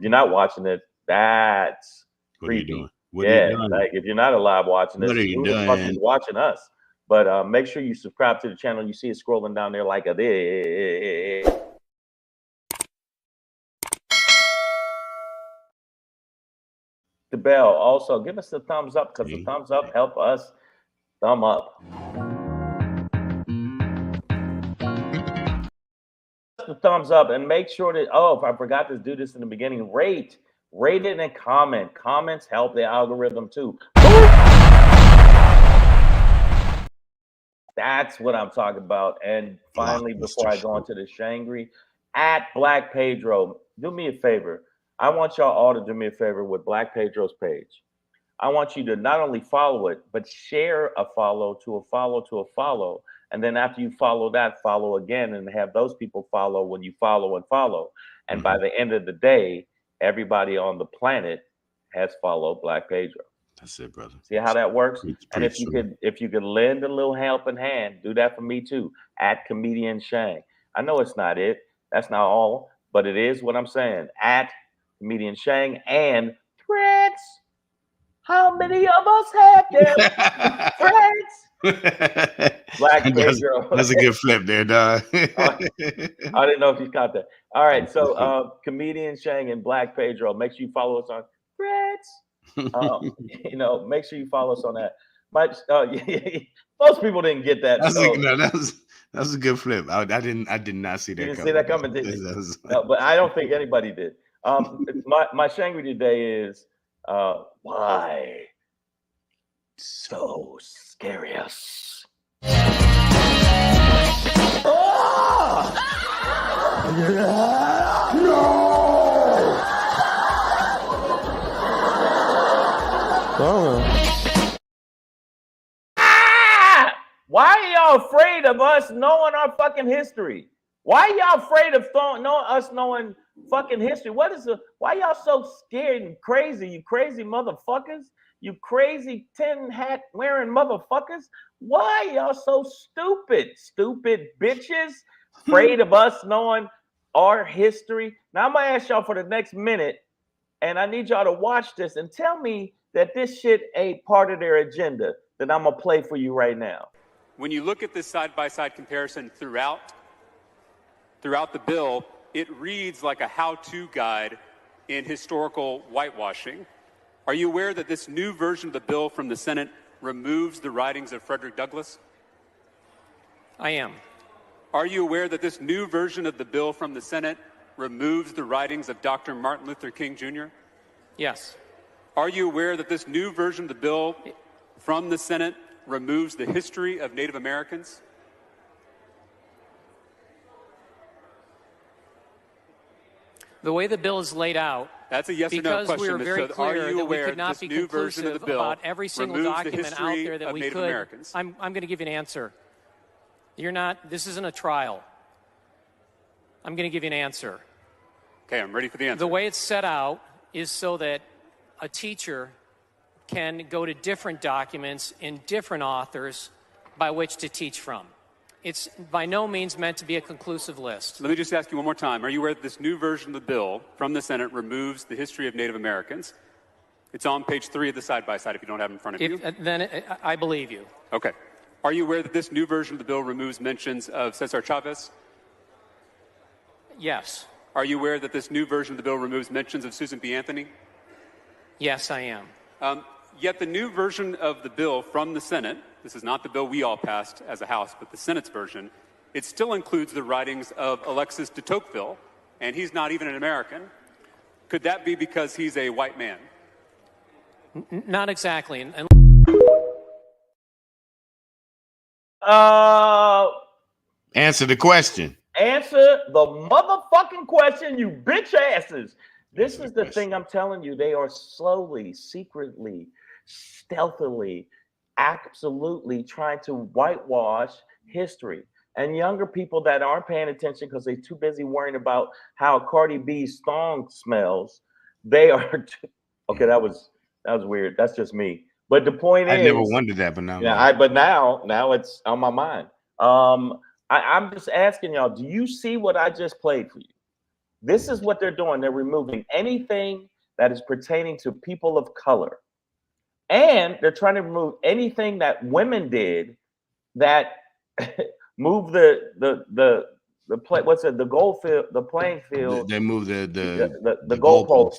not watching it, that's creepy. What are you doing? Like if you're not alive watching this, who the fuck is watching us? But make sure you subscribe to the channel. You see it scrolling down there like this. The bell. Also, give us the thumbs up because the thumbs up help us thumb up. The thumbs up and make sure that if I forgot to do this in the beginning, rate it and comment. Comments help the algorithm too. That's what I'm talking about. And finally, before I go into the Shangri, at Black Pedro. Do me a favor. I want y'all all to do me a favor with Black Pedro's page. I want you to not only follow it, but share a follow to a follow to a follow. And then after you follow that, follow again and have those people follow when you follow and follow. And by the end of the day, everybody on the planet has followed Black Pedro. That's it, brother. See how that works? Preach, And if preach, you could lend a little helping hand, do that for me too. At Comedian Shang. I know it's not it. That's not all, but it is what I'm saying. At Comedian Shang and Threads. How many of us have them? Threads. Black Pedro. That's a good flip there, dog. I didn't know if you caught that. All right, so Comedian Shang and Black Pedro. Make sure you follow us on Threads. You know, make sure you follow us on that. Most people didn't get that. That's a good flip. I did not see that. You didn't see that coming, did you? No, but I don't think anybody did. My Shangri today is why so scarious. Why are y'all afraid of us knowing our fucking history? Why are y'all afraid of us knowing fucking history? Why y'all so scared and crazy? You crazy motherfuckers? You crazy tin hat wearing motherfuckers? Why y'all so stupid? Stupid bitches afraid of us knowing our history. Now I'm gonna ask y'all for the next minute, and I need y'all to watch this and tell me that this shit ain't part of their agenda that I'm gonna play for you right now. When you look at this side-by-side comparison throughout the bill, it reads like a how-to guide in historical whitewashing. Are you aware that this new version of the bill from the Senate removes the writings of Frederick Douglass? I am. Are you aware that this new version of the bill from the Senate removes the writings of Dr. Martin Luther King Jr.? Yes. Are you aware that this new version of the bill from the Senate removes the history of Native Americans? The way the bill is laid out, that's a yes or no question. Because we were very clear that we could not be conclusive about every single document out there that we could. Americans? I'm going to give you an answer. This isn't a trial. I'm going to give you an answer. Okay, I'm ready for the answer. The way it's set out is so that a teacher can go to different documents in different authors by which to teach from. It's by no means meant to be a conclusive list. Let me just ask you one more time. Are you aware that this new version of the bill from the Senate removes the history of Native Americans? It's on page 3 of the side-by-side if you don't have it in front of you. Then I believe you. Okay. Are you aware that this new version of the bill removes mentions of Cesar Chavez? Yes. Are you aware that this new version of the bill removes mentions of Susan B. Anthony? Yes, I am. Yet the new version of the bill from the Senate, this is not the bill we all passed as a House, but the Senate's version, it still includes the writings of Alexis de Tocqueville, and he's not even an American. Could that be because he's a white man? Not exactly. Answer the question. Answer the motherfucking question, you bitch asses. This is the thing I'm telling you. They are slowly, secretly, stealthily, absolutely trying to whitewash history. And younger people that aren't paying attention because they're too busy worrying about how Cardi B's thong smells, they are okay. That was weird. That's just me. But the point is, I never wondered that, but now, now it's on my mind. I'm just asking y'all, do you see what I just played for you? This is what they're doing. They're removing anything that is pertaining to people of color. And they're trying to remove anything that women did that move the playing field. They move the goalpost.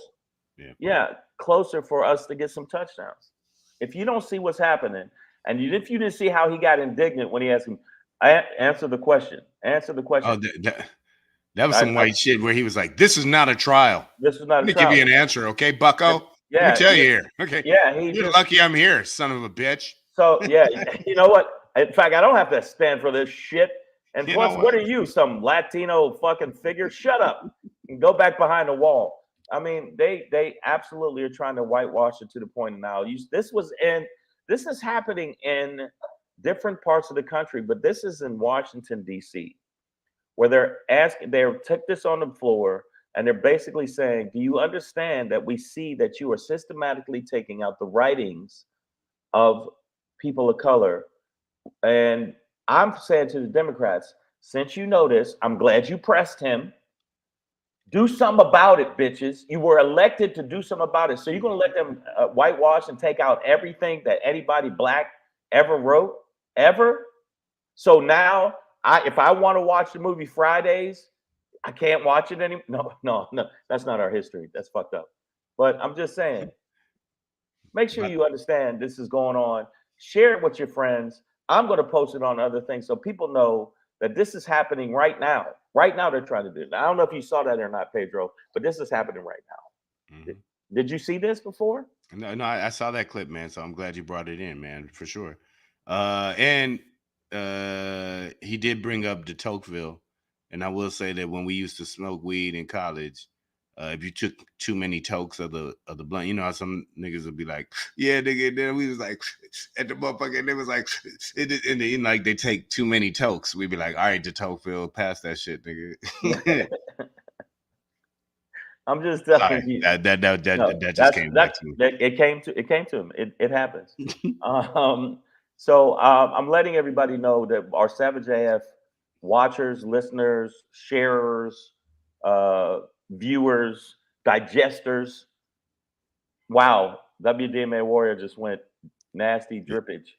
Yeah, closer for us to get some touchdowns. If you don't see what's happening, and if you didn't see how he got indignant when he asked him, answer the question. Answer the question. Oh, that was some white shit where he was like, "This is not a trial. This is not a trial. Let me give you an answer, okay, Bucko? Yeah, let me tell you here. Okay. Yeah, you're lucky I'm here, son of a bitch." So yeah, you know what? In fact, I don't have to stand for this shit. And You plus, know what what? are you, some Latino fucking figure? Shut up and go back behind the wall. I mean, they absolutely are trying to whitewash it to the point now. This is happening in different parts of the country, but this is in Washington D.C., where they took this on the floor and they're basically saying, "Do you understand that we see that you are systematically taking out the writings of people of color?" And I'm saying to the Democrats, since you know this, I'm glad you pressed him. Do something about it, bitches. You were elected to do something about it. So you're going to let them whitewash and take out everything that anybody black ever wrote, ever? So now, if I want to watch the movie Fridays, I can't watch it anymore. No. That's not our history. That's fucked up. But I'm just saying, make sure you understand this is going on. Share it with your friends. I'm going to post it on other things so people know that this is happening right now. Right now, they're trying to do it. I don't know if you saw that or not, Pedro, but this is happening right now. Mhm. Did you see this before? No, I saw that clip, man. So I'm glad you brought it in, man, for sure. And he did bring up de Tocqueville, and I will say that when we used to smoke weed in college, if you took too many tokes of the blunt, you know how some niggas would be like, "Yeah, nigga," and then we was like at the motherfucker, and it was like, and like they take too many tokes, we'd be like, "All right, de Tocqueville, pass that shit, nigga." I'm just telling Sorry, you. that just came back to me. It came to him. It happens. So I'm letting everybody know that our Savage AF watchers, listeners, sharers, viewers, digesters. Wow, WDMA Warrior just went nasty drippage.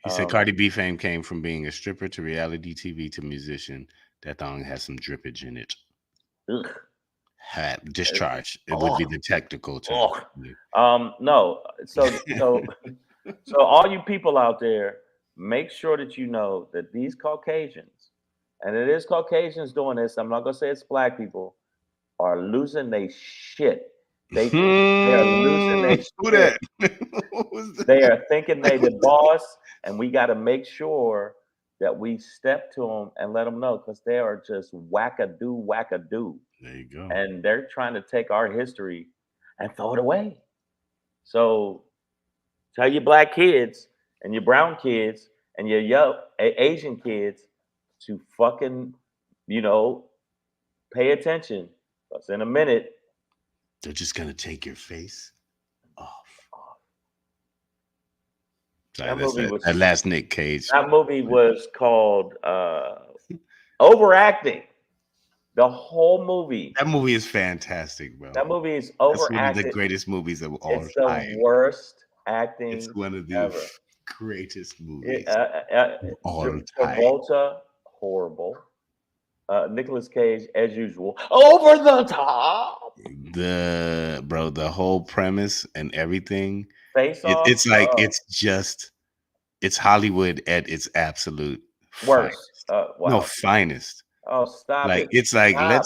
He said Cardi B fame came from being a stripper to reality TV to musician. That thong has some drippage in it. Ugh. Had discharge. It would be the technical term. No. So all you people out there, make sure that you know that these Caucasians, and it is Caucasians doing this, I'm not gonna say it's black people, are losing their shit. They are losing their Who shit. that? They are thinking they the boss, and we got to make sure that we step to them and let them know, because they are just wackadoo. There you go. And they're trying to take our history and throw it away. So tell your black kids and your brown kids and your Asian kids to fucking, pay attention. Because in a minute, they're just gonna take your face off. Sorry, that last Nick Cage. That movie was called Overacting. The whole movie. That movie is fantastic, bro. That movie is overacted. It's one of the greatest movies of all time. It's the worst acting. It's one of the ever. greatest movies all time. Travolta, horrible. Nicolas Cage, as usual, over the top. The whole premise and everything. Face Off. It's like it's Hollywood at its absolute worst. Finest. Wow. No, finest. Oh, stop like, it. It's like, stop.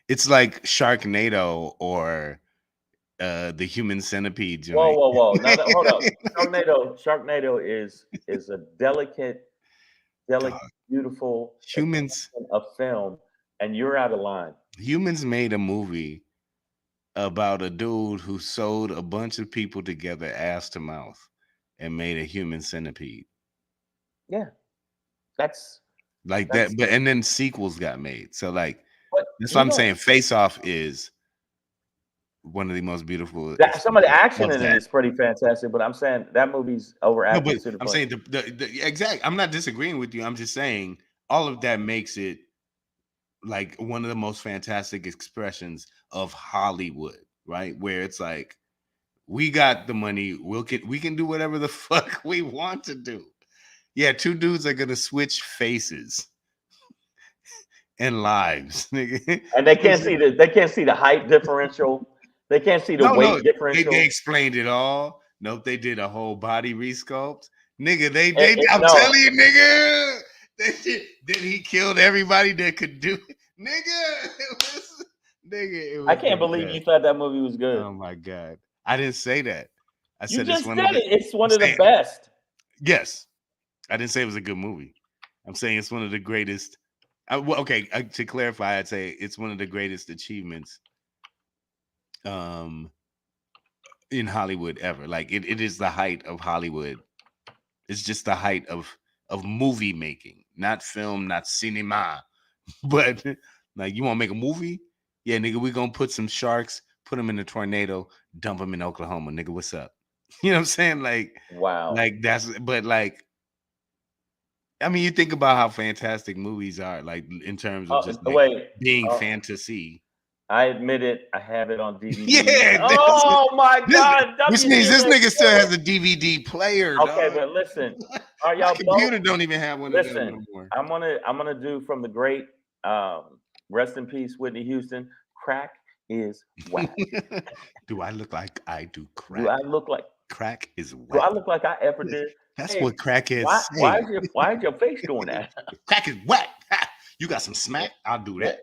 It's like Sharknado or the Human Centipede joint. Whoa. Now, hold up. Sharknado is a delicate, beautiful a film, and you're out of line. Humans made a movie about a dude who sewed a bunch of people together ass to mouth and made a human centipede. Yeah. That's that, but and then sequels got made. So like that's what I'm saying. Face Off is one of the most beautiful. Some of the action in it is pretty fantastic, but I'm saying that movie's overacted. No, but I'm saying the exact. I'm not disagreeing with you. I'm just saying all of that makes it like one of the most fantastic expressions of Hollywood, right? Where it's like, we got the money, we can do whatever the fuck we want to do. Yeah, two dudes are gonna switch faces and lives, nigga. And they can't see the height differential. They can't see the weight differential. They explained it all. Nope, they did a whole body resculpt. Nigga, I'm telling you, nigga. Then he killed everybody that could do it. Nigga, I can't believe you thought that movie was good. Oh my God. I didn't say that. I said it's one of the best. Yes. I didn't say it was a good movie. I'm saying it's one of the greatest. To clarify, I'd say it's one of the greatest achievements in Hollywood ever. Like it is the height of Hollywood. It's just the height of movie making, not film, not cinema. But like, you want to make a movie? Yeah, nigga, we gonna put some sharks, put them in a tornado, dump them in Oklahoma, nigga. What's up? You know what I'm saying? Wow. Like but like, I mean, you think about how fantastic movies are, like in terms of just like Wait. being fantasy. I admit it. I have it on DVD. Yeah. Oh my God. Which means this WDMA. nigga still has a DVD player. Okay, dog. but listen, are My y'all computer both? don't even have one of them Listen, no more. I'm gonna do from the great rest in peace, Whitney Houston. Crack is whack. Do I look like I do crack? Do I look like? Crack is Do whack. I look like I ever did? That's Hey, what crackheads Why say. why is your face doing that? Crack is whack. Ha! You got some smack? I'll do that.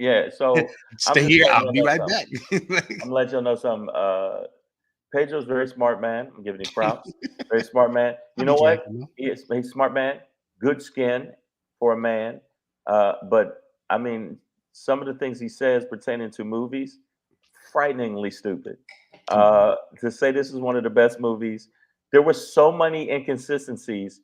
Yeah. So Stay just here. letting I'll y'all be know right something. back. I'm gonna let y'all know something. Pedro's a very smart man. I'm giving him props. Very smart man. You know what? He's a smart man. Good skin for a man. But I mean, some of the things he says pertaining to movies, frighteningly stupid. To say this is one of the best movies, there were so many inconsistencies.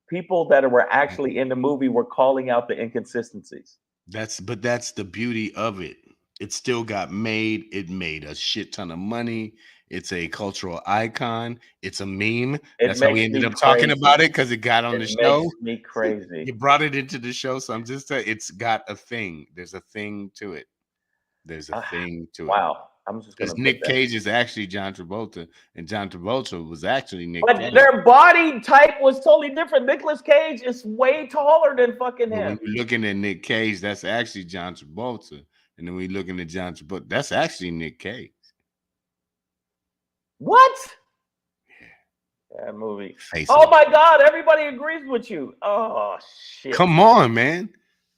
People that were actually in the movie were calling out the inconsistencies. That's the beauty of it. It still got made. It made a shit ton of money. It's a cultural icon. It's a meme. That's how we makes ended me up talking crazy. about it, because it got on the It show. makes me crazy. You brought it into the show, so I'm just saying it's got a thing. There's a thing to it. There's a thing to it. Wow. I'm just Because gonna Nick put that. Cage is actually John Travolta, and John Travolta was actually Nick But Cage. their body type was totally different. Nicolas Cage is way taller than fucking But when him. you're looking at Nick Cage, that's actually John Travolta. And then when you're looking at John Travolta, that's actually Nick Cage. What? That movie. Face Oh it. my God, everybody agrees with you. Oh shit. Come on, man.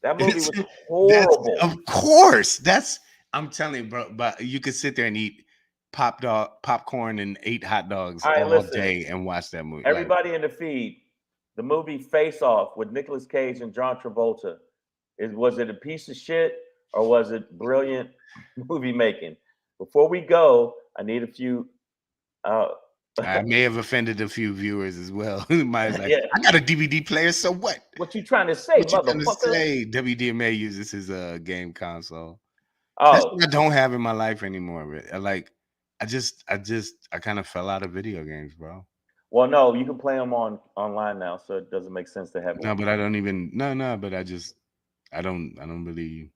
That movie was That's- horrible. Of course. I'm telling you, bro, but you could sit there and eat popcorn and 8 hot dogs All right, all listen. day and watch that movie. Like, Everybody in the feed, the movie Face Off with Nicolas Cage and John Travolta, was it a piece of shit or was it brilliant movie making? Before we go, I need a few. I may have offended a few viewers as well. Mine's like, Yeah. I got a DVD player, so what? What you trying to say, What you trying to motherfucker? say? WDMA uses his game console. That's Oh, what I don't have in my life anymore. I kind of fell out of video games, bro. well, no, you can play them online now, so it doesn't make sense to have No, one. but I don't even. No, but I don't really.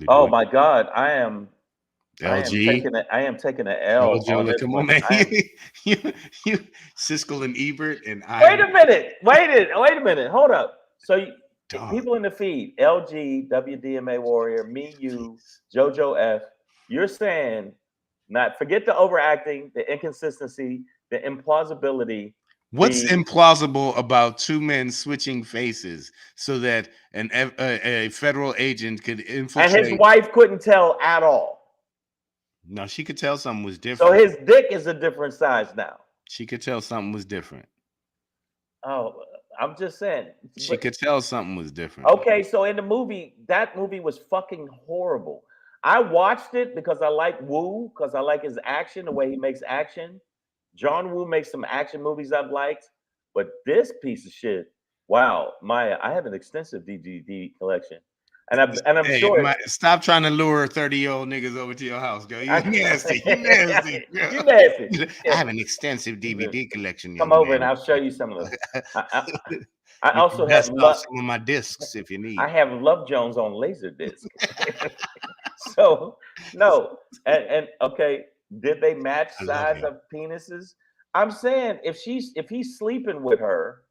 Oh do it. my God, I am LG. taking an L. Joe, on this come one. on, man. I am- you Siskel and Ebert, and Wait a minute. Wait a minute. Hold up. So Dog. people in the feed, LG, WDMA Warrior, me, you, JoJo F, you're saying, not forget the overacting, the inconsistency, the implausibility. What's the- implausible about two men switching faces so that a federal agent could and infiltrate? his wife couldn't tell at all. No, she could tell something was So different. his dick is a different size now. She could tell something was different. Oh, I'm just saying. She could tell something was different. Okay, so in the movie, that movie was fucking horrible. I watched it because I like Woo, because I like his action, the way he makes action. John Woo makes some action movies I've liked, but this piece of shit, wow, Maya, I have an extensive DVD collection, and I'm Hey, sure. stop trying to lure 30-year-old niggas over to your house, girl. You nasty. You nasty. Girl. You nasty. I have an extensive DVD collection. Come young over man. and I'll show you some of them. I You also can have dust off Love. some of my discs if you need. I have Love Jones on Laserdisc. So no, and okay, did they match I love size you. of penises? I'm saying if he's sleeping with her,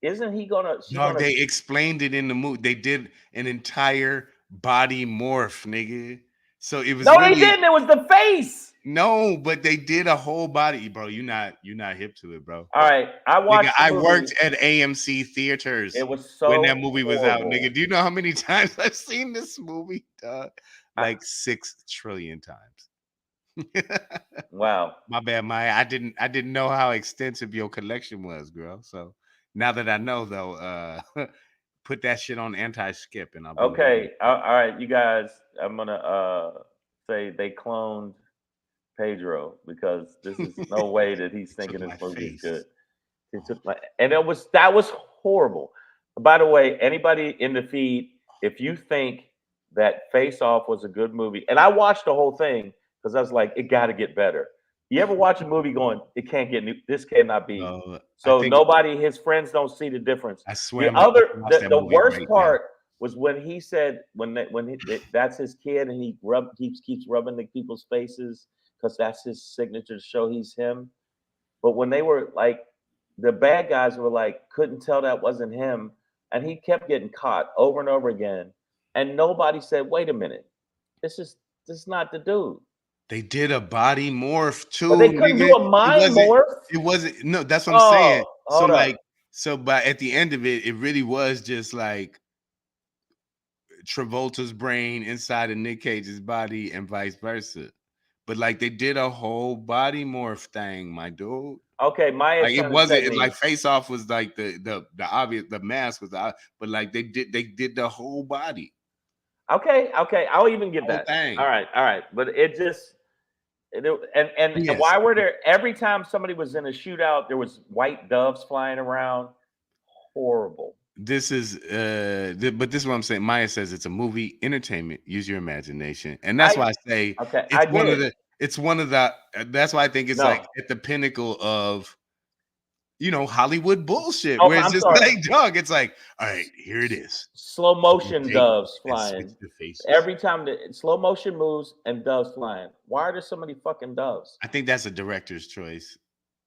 isn't he gonna? No, they explained it in the movie. They did an entire body morph, nigga. So it was No, really, they didn't. It was the face. no, but they did a whole body, bro. You're not hip to it, bro. All right, I watched. Nigga, the I movie. worked at AMC theaters It was so when that movie was out, horrible. nigga. Do you know how many times I've seen this movie? Like 6 trillion times. Wow. My bad, Maya. I didn't know how extensive your collection was, girl. So Now that I know, though, put that shit on anti-skip, and I'll be Okay, all right, you guys. I'm gonna say they cloned Pedro because this is no way that he's thinking Took this my movie is face. good. He took my, and that was horrible. By the way, anybody in the feed, if you think that Face Off was a good movie, and I watched the whole thing because I was like, it got to get better. You ever watch a movie going, it can't get new, this cannot be. I So think nobody, his friends don't see the difference. I swear, The I'm gonna other, watch that the movie worst right now. part was when he said that's his kid and he keeps rubbing the people's faces because that's his signature to show he's him. But when they were like, the bad guys were like, couldn't tell that wasn't him, and he kept getting caught over and over again, and nobody said, "Wait a minute, this is not the dude." They did a body morph too. But they couldn't do a mind morph. It wasn't. No, that's what I'm saying. So Hold up. like, but at the end of it, it really was just like Travolta's brain inside of Nick Cage's body and vice versa. But like they did a whole body morph thing, my dude. Okay, Maya. Like it wasn't like Face Off was like the obvious, the mask was the, but like they did the whole body. Okay, I'll even give that. Thing. All right, but it just and Yes. why were there every time somebody was in a shootout there was white doves flying around? Horrible. This is but this is what I'm saying. Maya says it's a movie, entertainment, use your imagination. And that's why I say it's one of the that's why I think it's like at the pinnacle of Hollywood bullshit where it's just like, dog, it's like, all right, here it is. Slow motion doves flying. Every time the slow motion moves and doves flying. Why are there so many fucking doves? I think that's a director's choice.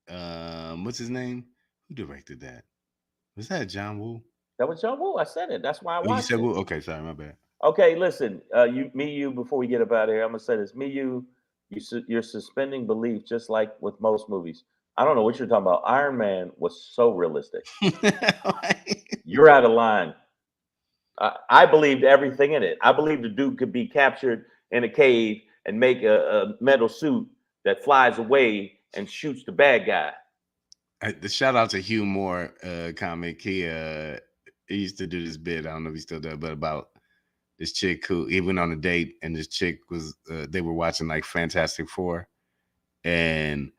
What's his name? Who directed that? Was that John Woo? That was John Woo. I said it. That's why I watched you said it. Woo? Okay, sorry, my bad. Okay, listen, you, before we get up out of here, I'm gonna say this. You're suspending belief just like with most movies. I don't know what you're talking about. Iron Man was so realistic. You're out of line. I believed everything in it. I believed the dude could be captured in a cave and make a metal suit that flies away and shoots the bad guy. The shout out to Hugh Moore, comic. He used to do this bit. I don't know if he still does, but about this chick who he went on a date, and this chick was they were watching like Fantastic Four, and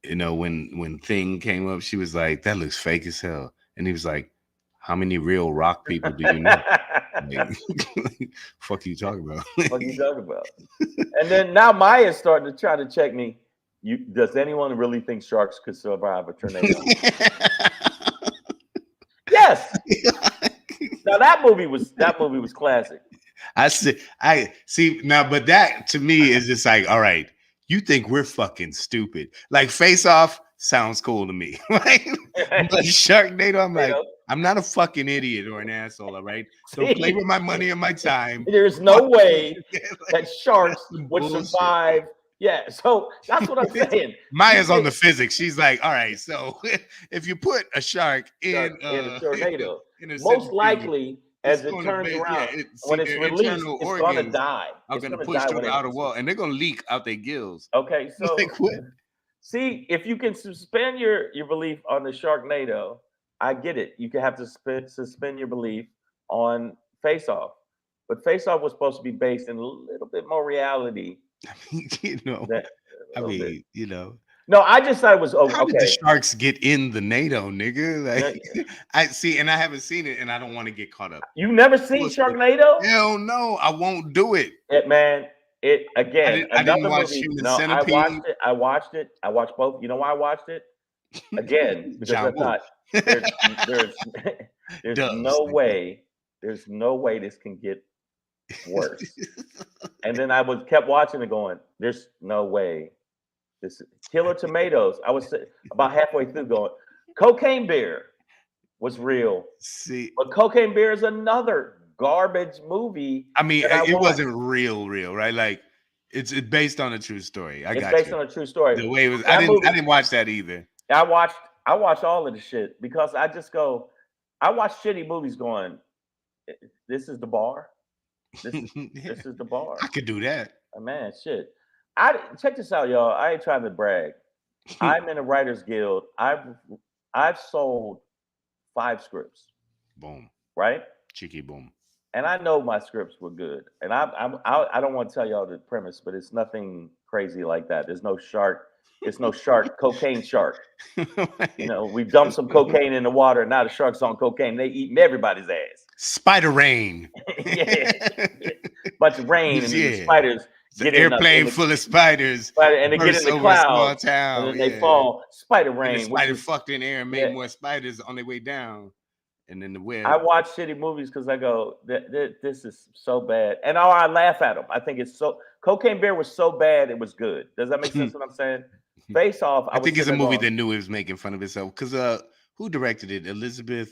when Thing came up, she was like, "That looks fake as hell," and he was like, "How many real rock people do you know?" Like, fuck you talking about? What you talking about? And then now Maya's starting to try to check me. Does anyone really think sharks could survive a tornado? Yes. Now that movie was classic. I see now, but that to me is just like, all right, you think we're fucking stupid. Like Face Off sounds cool to me, right? But Sharknado, I'm like, I'm not a fucking idiot or an asshole, all right? Don't play with my money and my time. There's no way that sharks would survive. Yeah, so that's what I'm saying. Maya's on the physics. She's like, all right, so if you put a shark in a tornado, most likely, as it turns around, when it's released, it's going to die. Are going to push through the outer wall, and they're going to leak out their gills. Okay, so like, what? See, if you can suspend your belief on the Sharknado, I get it. You can have to suspend your belief on Face Off, but Face Off was supposed to be based in a little bit more reality. No, I just thought it was okay. How did the sharks get in the NATO, nigga? Like, I see, and I haven't seen it, and I don't want to get caught up. You never seen Sharknado? Hell no, I won't do it. Man, it again. I didn't watch Human Centipede. I watched it. I watched both. You know why I watched it? Again, because I thought there's no way. There's no way this can get worse. And then I kept watching it going, there's no way. This Killer Tomatoes. I was about halfway through going, Cocaine Bear was real. See, but Cocaine Bear is another garbage movie. I mean, it wasn't real, right? Like it's based on a true story. It's based on a true story. The way it was, I didn't watch that either. I watched all of the shit because I just go, I watch shitty movies going, this is the bar. This is the bar. I could do that. Man, shit. Check this out, y'all. I ain't trying to brag. I'm in a writers guild. I've sold 5 scripts, Boom. right? Cheeky boom. And I know my scripts were good. And I don't want to tell y'all the premise, but it's nothing crazy like that. There's no shark. It's no shark, cocaine shark. You know, we dumped some cocaine in the water, and now the sharks on cocaine. They eating everybody's ass. Spider rain. Yeah. Bunch of rain, and then the Yeah. spiders The get airplane in the, full of spiders. and they get in burst the over a small clouds, town. and then they yeah. fall. Spider And the rain. which spider is- fucked in air and made Yeah. more spiders on their way down. And then the web. I watch shitty movies because I go, this is so bad. And I laugh at them. I think it's so. Cocaine Bear was so bad, it was good. Does that make sense what I'm saying? Face Off. I think it's a movie that that. knew it was making fun of itself. Because who directed it? Elizabeth.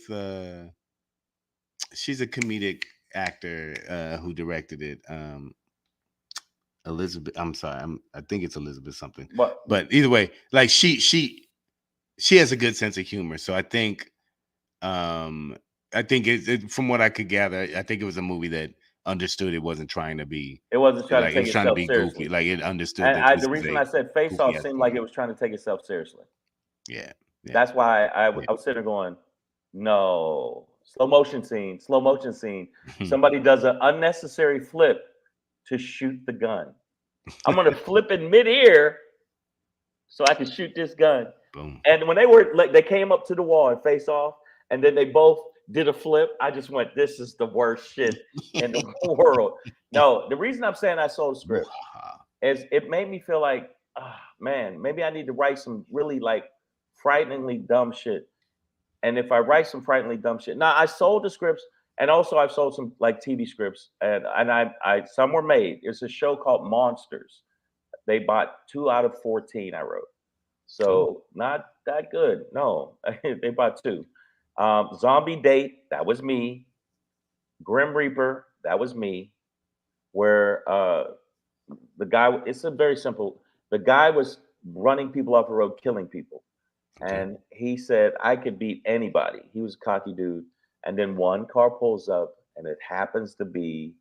She's a comedic actor who directed it. Elizabeth. I'm sorry. I think it's Elizabeth something. But either way, like she has a good sense of humor. So I think it, from what I could gather, I think it was a movie that understood it wasn't trying to be. It wasn't trying like, to it take was trying to itself be seriously. goofy. Like it understood. And that the reason I said Face Off seemed like it was trying to take itself seriously. Yeah. That's why I was sitting there going, no. Slow motion scene. Somebody does an unnecessary flip to shoot the gun. I'm gonna flip in midair so I can shoot this gun. Boom. And when they came up to the wall and face off, and then they both did a flip, I just went, this is the worst shit in the world. No, the reason I'm saying I sold the script is it made me feel like, man, maybe I need to write some really like frighteningly dumb shit. And if I write some frighteningly dumb shit, now I sold the scripts, and also I've sold some like TV scripts, and I some were made. It's a show called Monsters. They bought 2 out of 14 I wrote. So not that good. No, they bought 2. Zombie Date, that was me. Grim Reaper, that was me. Where the guy, it's a very simple. The guy was running people off the road, killing people. And he said, I could beat anybody. He was a cocky dude. And then one car pulls up, and it happens to be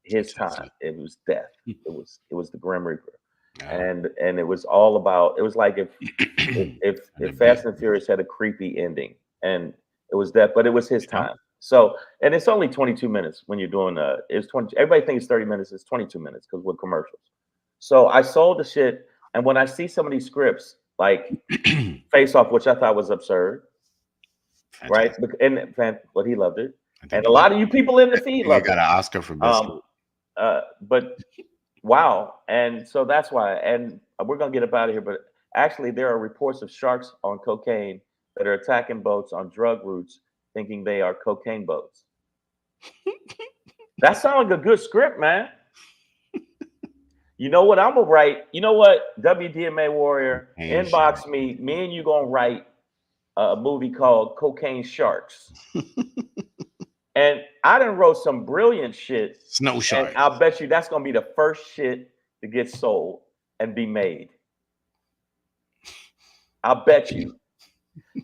his time. It was death. It was the Grim Reaper. And it was all about, it was like if Fast and Furious had a creepy ending, and it was death, but it was his time. So, and it's only 22 minutes when you're doing it's 20, everybody thinks 30 minutes, it's 22 minutes because we're commercials. So I sold the shit, and when I see some of these scripts, like Face Off, which I thought was absurd, right? But he loved it, and a lot of you people in the feed loved it. Got an Oscar for best. But wow, and so that's why, and we're gonna get up out of here. But actually, there are reports of sharks on cocaine that are attacking boats on drug routes, thinking they are cocaine boats. That sounds like a good script, man. You know what? I'm gonna write. You know what? WDMA Warrior, inbox me. Me and you gonna write a movie called Cocaine Sharks. And I done wrote some brilliant shit. Snow Shark. And I'll bet you that's gonna be the first shit to get sold and be made. I'll bet you.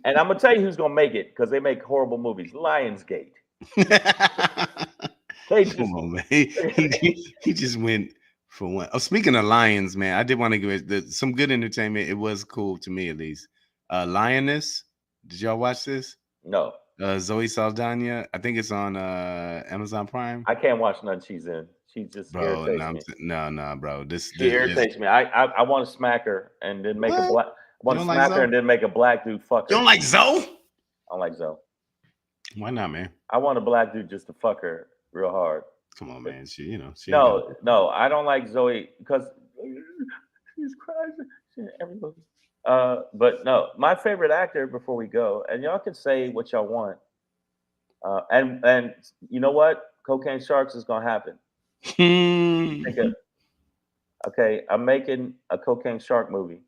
And I'm gonna tell you who's gonna make it, because they make horrible movies. Lionsgate. Come on, man. He just went for one. Oh, speaking of lions, man, I did want to give it some good entertainment. It was cool to me, at least. Lioness. Did y'all watch this? No. Zoe Saldana. I think it's on Amazon Prime. I can't watch none she's in. She just irritates me. No, bro. She irritates me. I want to smack her and then make a black. I want to smack her and then make a black dude fuck her. You don't like Zoe? I don't like Zoe. Why not, man? I want a black dude just to fuck her real hard. Come on, man. She No, I don't like Zoe because she's crying. Every movie. But no, my favorite actor, before we go, and y'all can say what y'all want. And you know what? Cocaine Sharks is gonna happen. Okay, I'm making a Cocaine Shark movie.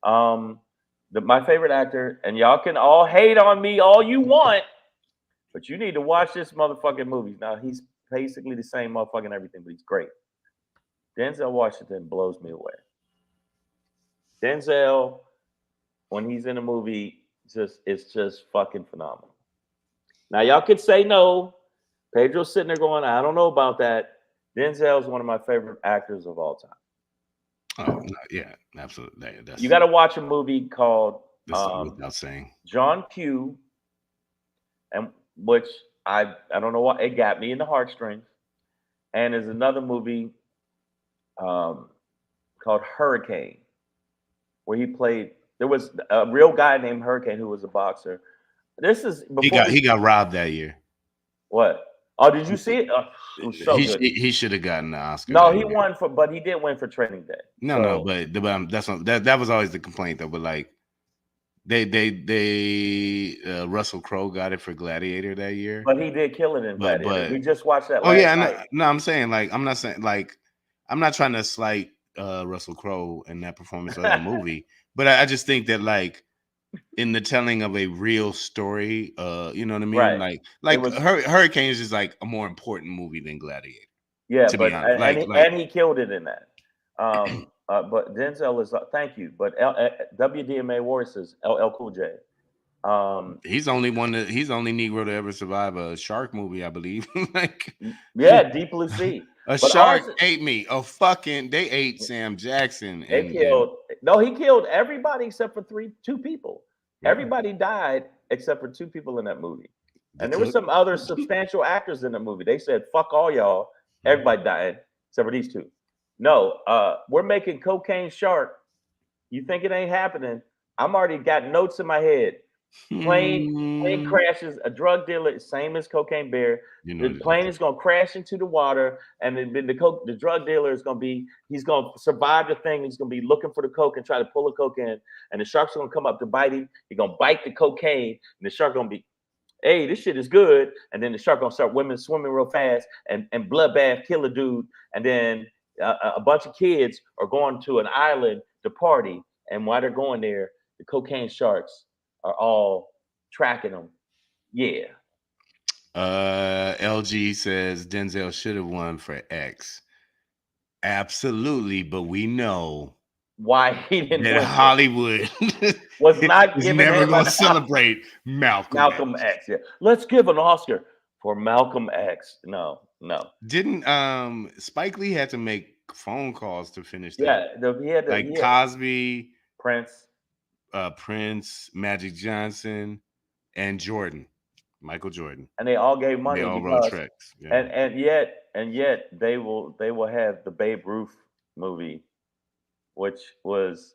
My favorite actor, and y'all can all hate on me all you want, but you need to watch this motherfucking movie. Now, he's basically the same motherfucking everything, but he's great. Denzel Washington blows me away. Denzel, when he's in a movie, it's just fucking phenomenal. Now, y'all could say no. Pedro's sitting there going, I don't know about that. Denzel's one of my favorite actors of all time. Oh, no, yeah, absolutely. You got to watch a movie called without saying. John Q and which I don't know why it got me in the heartstrings. And there's another movie called Hurricane, where he played. There was a real guy named Hurricane who was a boxer. This is before He got robbed that year. what? Oh, did you see it? It was so good. He should have gotten the Oscar. No, that he year. won but he did win for Training Day. No, but that's not, that was always the complaint though. But like they Russell Crowe got it for Gladiator that year. But he did kill it in Gladiator. We just watched that. Oh yeah, night. no, I'm saying like I'm not trying to slight Russell Crowe in that performance of that movie, but I just think that like in the telling of a real story, you know what I mean? Right. Hurricane is just like a more important movie than Gladiator. Yeah, to but be honest. and he killed it in that. But Denzel is thank you. But WDMA Warrior says LL Cool J. He's the only Negro to ever survive a shark movie, I believe. Deep Blue Sea. A shark ate me. They ate Sam Jackson. He killed everybody except for two people. Yeah. Everybody died except for two people in that movie. And there were some other substantial actors in the movie. They said, fuck all y'all. Everybody died except for these two. No, we're making Cocaine Shark. You think it ain't happening? I'm already got notes in my head. Plane crashes, a drug dealer, same as Cocaine Bear. The plane is going to crash into the water, and then the drug dealer is going to he's going to survive the thing. He's going to be looking for the coke and try to pull the coke in, and the shark's going to come up to bite him. He's going to bite the cocaine, and the shark going to be, hey, this shit is good. And then the shark going to start swimming real fast and bloodbath, kill a dude. And then a bunch of kids are going to an island to party, and while they're going there, the cocaine sharks are all tracking them. Yeah. LG says Denzel should have won for X. Absolutely, but we know why he didn't that win. Hollywood was not is never going to celebrate Malcolm X. Yeah. Let's give an Oscar for Malcolm X. No. Didn't Spike Lee had to make phone calls to finish that? Yeah, Cosby, Prince, Magic Johnson, and Michael Jordan, and they all gave money. They all wrote tracks, yeah. and yet they will have the Babe Ruth movie, which was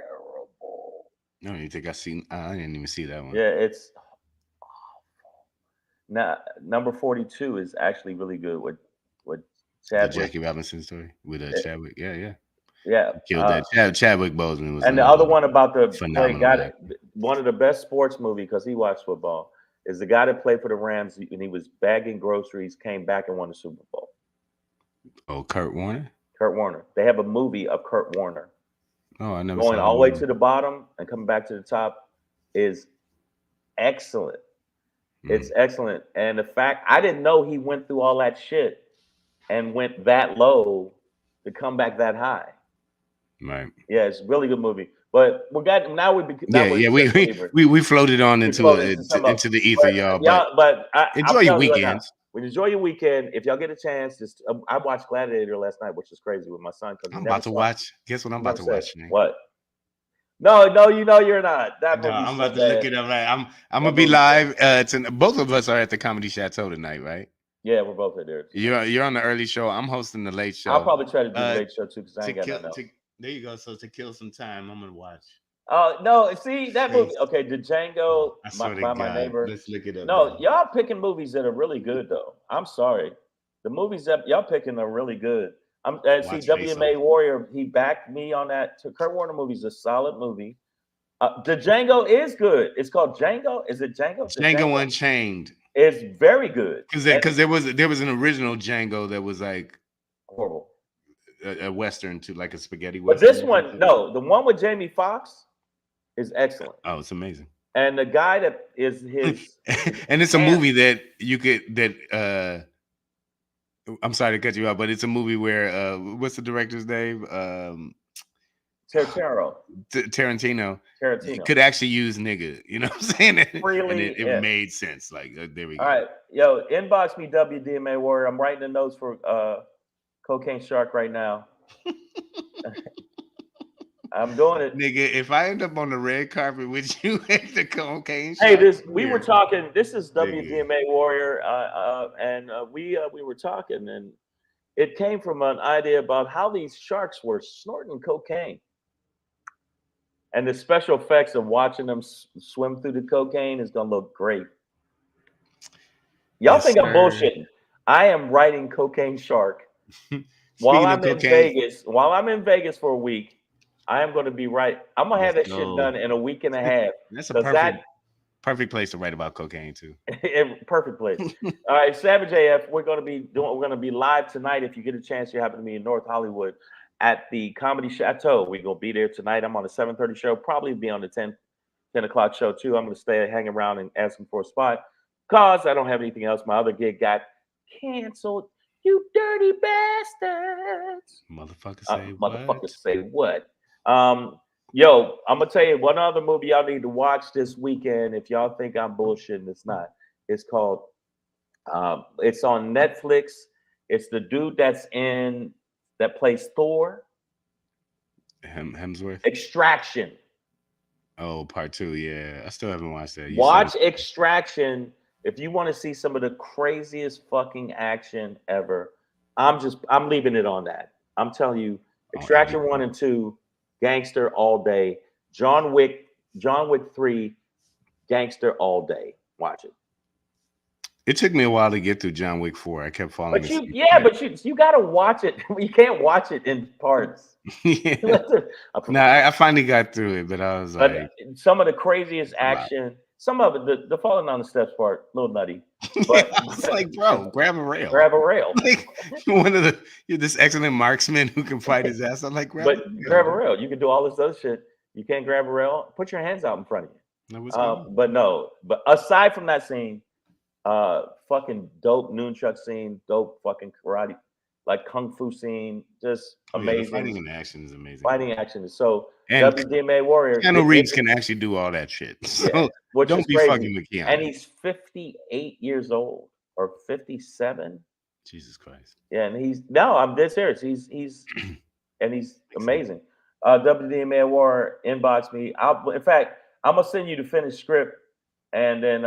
terrible. No, you think I didn't even see that one. Yeah, it's awful. Now number 42 is actually really good with Chadwick. The Jackie Robinson story with Chadwick. Yeah, killed that. Chadwick Boseman was. And the other one about the phenomenal. One of the best sports movie because he watched football is the guy that played for the Rams and he was bagging groceries, came back and won the Super Bowl. Oh, Kurt Warner. Kurt Warner. They have a movie of Kurt Warner. Oh, I never going saw all the way to the bottom and coming back to the top is excellent. It's excellent, and the fact I didn't know he went through all that shit and went that low to come back that high. Right. Yeah, it's a really good movie. But we floated on into the ether, y'all. But enjoy your weekends. Enjoy your weekend. If y'all get a chance, just I watched Gladiator last night, which is crazy with my son. I'm about to watch. Guess what I'm about to watch? Man. What? No, you know you're not. I'm about to look it up. Right, I'm gonna be live. Both of us are at the Comedy Chateau tonight, right? Yeah, we're both there. You're on the early show. I'm hosting the late show. I'll probably try to do the late show too because I ain't got nothing else. There you go. So to kill some time, I'm gonna watch. Oh no! See that movie? Okay, the Django by my neighbor. Let's look it up. No, y'all picking movies that are really good though. I'm sorry, the movies that y'all picking are really good. WMA Warrior. He backed me on that. Kurt Warner movie's a solid movie. The Django is good. It's called Django. Is it Django? Django Unchained. It's very good. Because there was an original Django that was like horrible. A Western to like a spaghetti Western. But this one, no, the one with Jamie Foxx is excellent. Oh, it's amazing. And the guy that is his and it's a movie that you could I'm sorry to cut you out, but it's a movie where what's the director's name? Tarantino could actually use nigga, you know what I'm saying? Really, and it made sense. Like there we go. All right, yo, inbox me WDMA Warrior. I'm writing the notes for Cocaine Shark right now. I'm doing it. Nigga, if I end up on the red carpet with you at the cocaine Hey, shop we were here, talking. This is Nigga. WDMA Warrior, and we were talking, and it came from an idea about how these sharks were snorting cocaine, and the special effects of watching them swim through the cocaine is gonna look great. Y'all Yes, think I'm sir. bullshitting? I am writing Cocaine Shark while Speaking of I'm in cocaine, Vegas. While I'm in Vegas for a week, I am going to be I'm gonna have that Let's shit go. done in a week and a half. that's a 'Cause perfect place to write about cocaine too. Perfect place. All right, Savage AF. We're gonna be live tonight. If you get a chance, you happen to be in North Hollywood at the Comedy Chateau. We're gonna be there tonight. I'm on the 7:30 show. Probably be on the 10 o'clock show too. I'm gonna stay hang around and ask them for a spot because I don't have anything else. My other gig got canceled. You dirty bastards. Motherfuckers say Motherfuckers what? say what? Yo, I'm gonna tell you one other movie y'all need to watch this weekend. If y'all think I'm bullshitting, it's not. It's called. It's on Netflix. It's the dude that plays Thor. Hemsworth. Extraction. Oh, part 2. Yeah, I still haven't watched that. Watch Extraction if you want to see some of the craziest fucking action ever. I'm leaving it on that. I'm telling you, Extraction 1 and 2, gangster all day. John Wick 3, gangster all day. Watch it. It took me a while to get through John Wick 4. I kept falling asleep. You gotta watch it. You can't watch it in parts. Yeah. No, I finally got through it, but I was like, some of the craziest action, some of it, the falling down the steps part, a little nutty. But I was like, bro, grab a rail. Grab a rail. Like you're this excellent marksman who can fight his ass. I'm like, grab a rail. You can do all this other shit. You can't grab a rail. Put your hands out in front of you. But aside from that scene, fucking dope nunchuck scene, dope fucking karate, like kung fu scene, just amazing. Yeah, fighting in action is amazing. Fighting action is so. And WDMA Warrior. Keanu Reeves can actually do all that shit. So don't be fucking with Keanu. And he's 58 years old or 57. Jesus Christ. Yeah, and I'm dead serious. He's amazing. WDMA Warrior, inbox me. In fact, I'm gonna send you the finished script. And then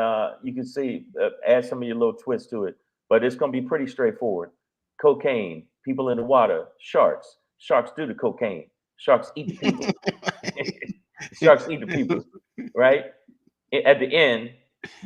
you can see, add some of your little twists to it. But it's going to be pretty straightforward. Cocaine, people in the water, sharks. Sharks do the cocaine. Sharks eat the people. Sharks eat the people, right? At the end,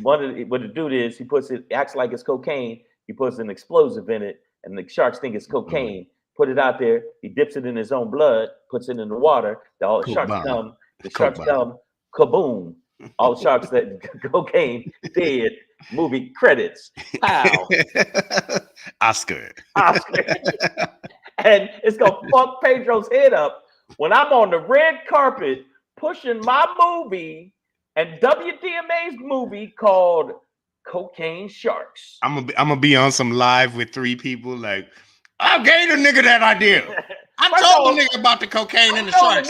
what the dude is, he acts like it's cocaine. He puts an explosive in it, and the sharks think it's cocaine. Put it out there. He dips it in his own blood, puts it in the water. All the sharks come. The sharks come. Kaboom. All the sharks that cocaine dead. Movie credits. Pow. Oscar. And it's gonna fuck Pedro's head up when I'm on the red carpet pushing my movie and WDMA's movie called Cocaine Sharks. I'm gonna be on some live with 3 people like, I gave the nigga that idea. I told the nigga about the cocaine and the sharks.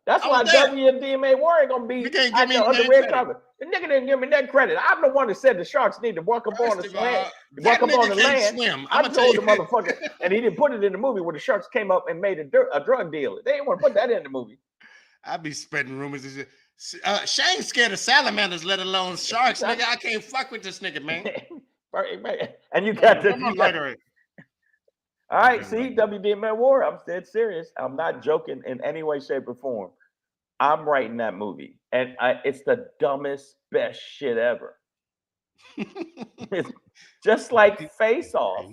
That's why WDMA Warrior gonna be on the red carpet. The nigga didn't give me that credit. I'm the one that said the sharks need to walk up on the land. Walk up on the land. I told the motherfucker, and he didn't put it in the movie where the sharks came up and made a drug deal. They didn't want to put that in the movie. I'd be spreading rumors. Shane's scared of salamanders, let alone sharks. Nigga, I can't fuck with this nigga, man. And you got the. All right, see, WDMA War, I'm dead serious. I'm not joking in any way, shape, or form. I'm writing that movie, and it's the dumbest, best shit ever. It's just like Face Off.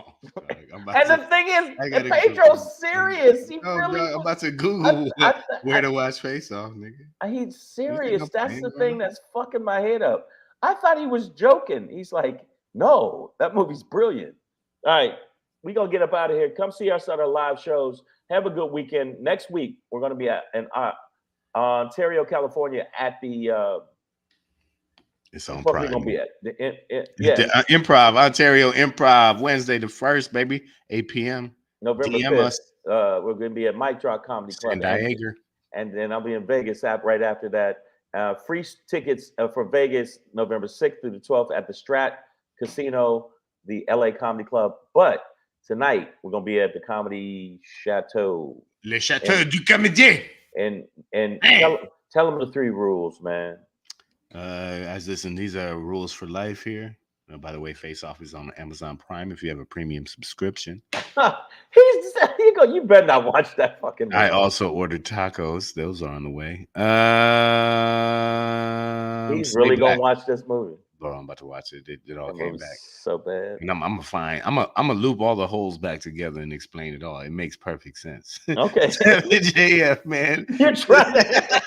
And the thing is, Pedro's serious. He really. I'm about to Google where to watch Face Off, nigga. He's serious. That's the thing that's fucking my head up. I thought he was joking. He's like, no, that movie's brilliant. All right. We're going to get up out of here. Come see us at our live shows. Have a good weekend. Next week, we're going to be in Ontario, California at the... it's on Prime. We're going to be at? The Improv, Ontario Improv, Wednesday the 1st, baby, 8 p.m. November 5th. We're going to be at Mike Drop Comedy Club. And then I'll be in Vegas right after that. Free tickets for Vegas, November 6th through the 12th at the Strat Casino, the LA Comedy Club. But tonight, we're going to be at the Comedy Chateau. Le Château du Comédien. And Hey. tell them the 3 rules, man. As listen, these are rules for life here. By the way, Face Off is on Amazon Prime if you have a premium subscription. You better not watch that fucking movie. I also ordered tacos. Those are on the way. He's Stay really Black. gonna watch this movie. Bro, I'm about to watch it. It all That came movie's back. so bad. And I'm gonna loop all the holes back together and explain it all. It makes perfect sense. Okay. JF, man. You're trying to.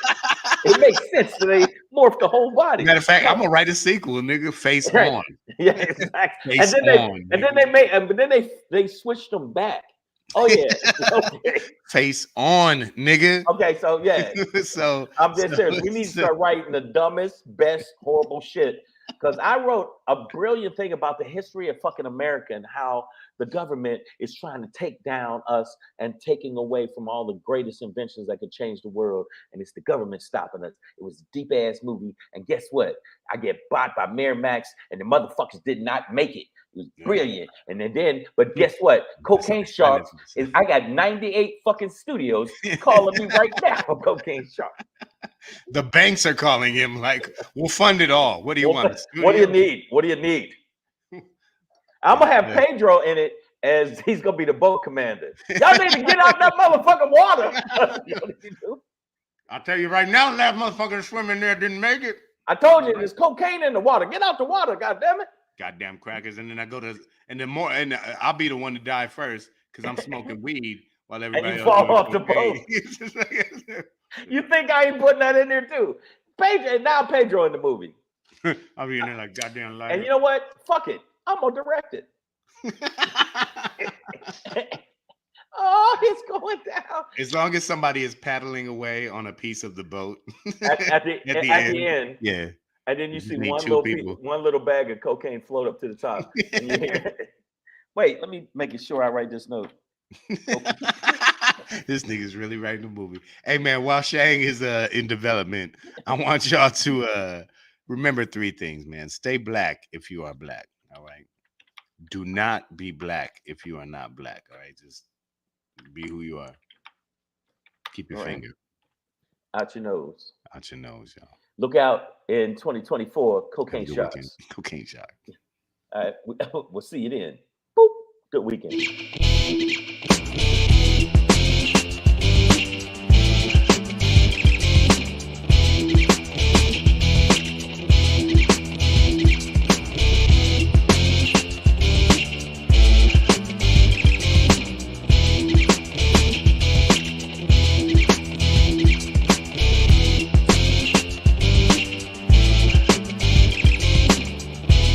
It makes sense that they morph the whole body. Matter of fact, I'm gonna write a sequel, nigga. Face Right. on. Yeah, exactly. Face And then on, they switched them back. Oh yeah. Okay. Face on, nigga. Okay. So yeah, So I'm just serious. We need to start writing the dumbest, best, horrible shit. Because I wrote a brilliant thing about the history of fucking America and how the government is trying to take down us and taking away from all the greatest inventions that could change the world. And it's the government stopping us. It was a deep ass movie. And guess what? I get bought by Miramax and the motherfuckers did not make it. It was brilliant. And then, but guess what? Cocaine Shark is, I got 98 fucking studios calling me right now for Cocaine Shark. The banks are calling him like, we'll fund it all. What do you want? What do you need? What do you need? I'm gonna have Yeah. Pedro in it as he's gonna be the boat commander. Y'all need to get out that motherfucking water. You know what you do? I'll tell you right now, that motherfucker swimming there didn't make it. I told you there's cocaine in the water. Get out the water, goddammit. Goddamn crackers. And then I go to, and then more, and I'll be the one to die first because I'm smoking weed while everybody you else fall doing off the cocaine. You think I ain't putting that in there too? Pedro, and now Pedro in the movie. I'll be in there like goddamn lighter. And you know what? Fuck it. I'm gonna direct it. Oh, it's going down. As long as somebody is paddling away on a piece of the boat At the end. yeah. And then you You see need one two little people. one little bag of cocaine float up to the top. And you hear, wait, let me make it sure I write this note. This nigga's really writing a movie. Hey man, while Shang is in development, I want y'all to remember 3 things, man. Stay black if you are black. All right. Do not be black if you are not black. All right. Just be who you are. Keep your All right. finger Out your nose. out your nose, y'all. Look out in 2024, Have a cocaine good shots. weekend. Cocaine shot. All right, we'll see you then. Boop. Good weekend.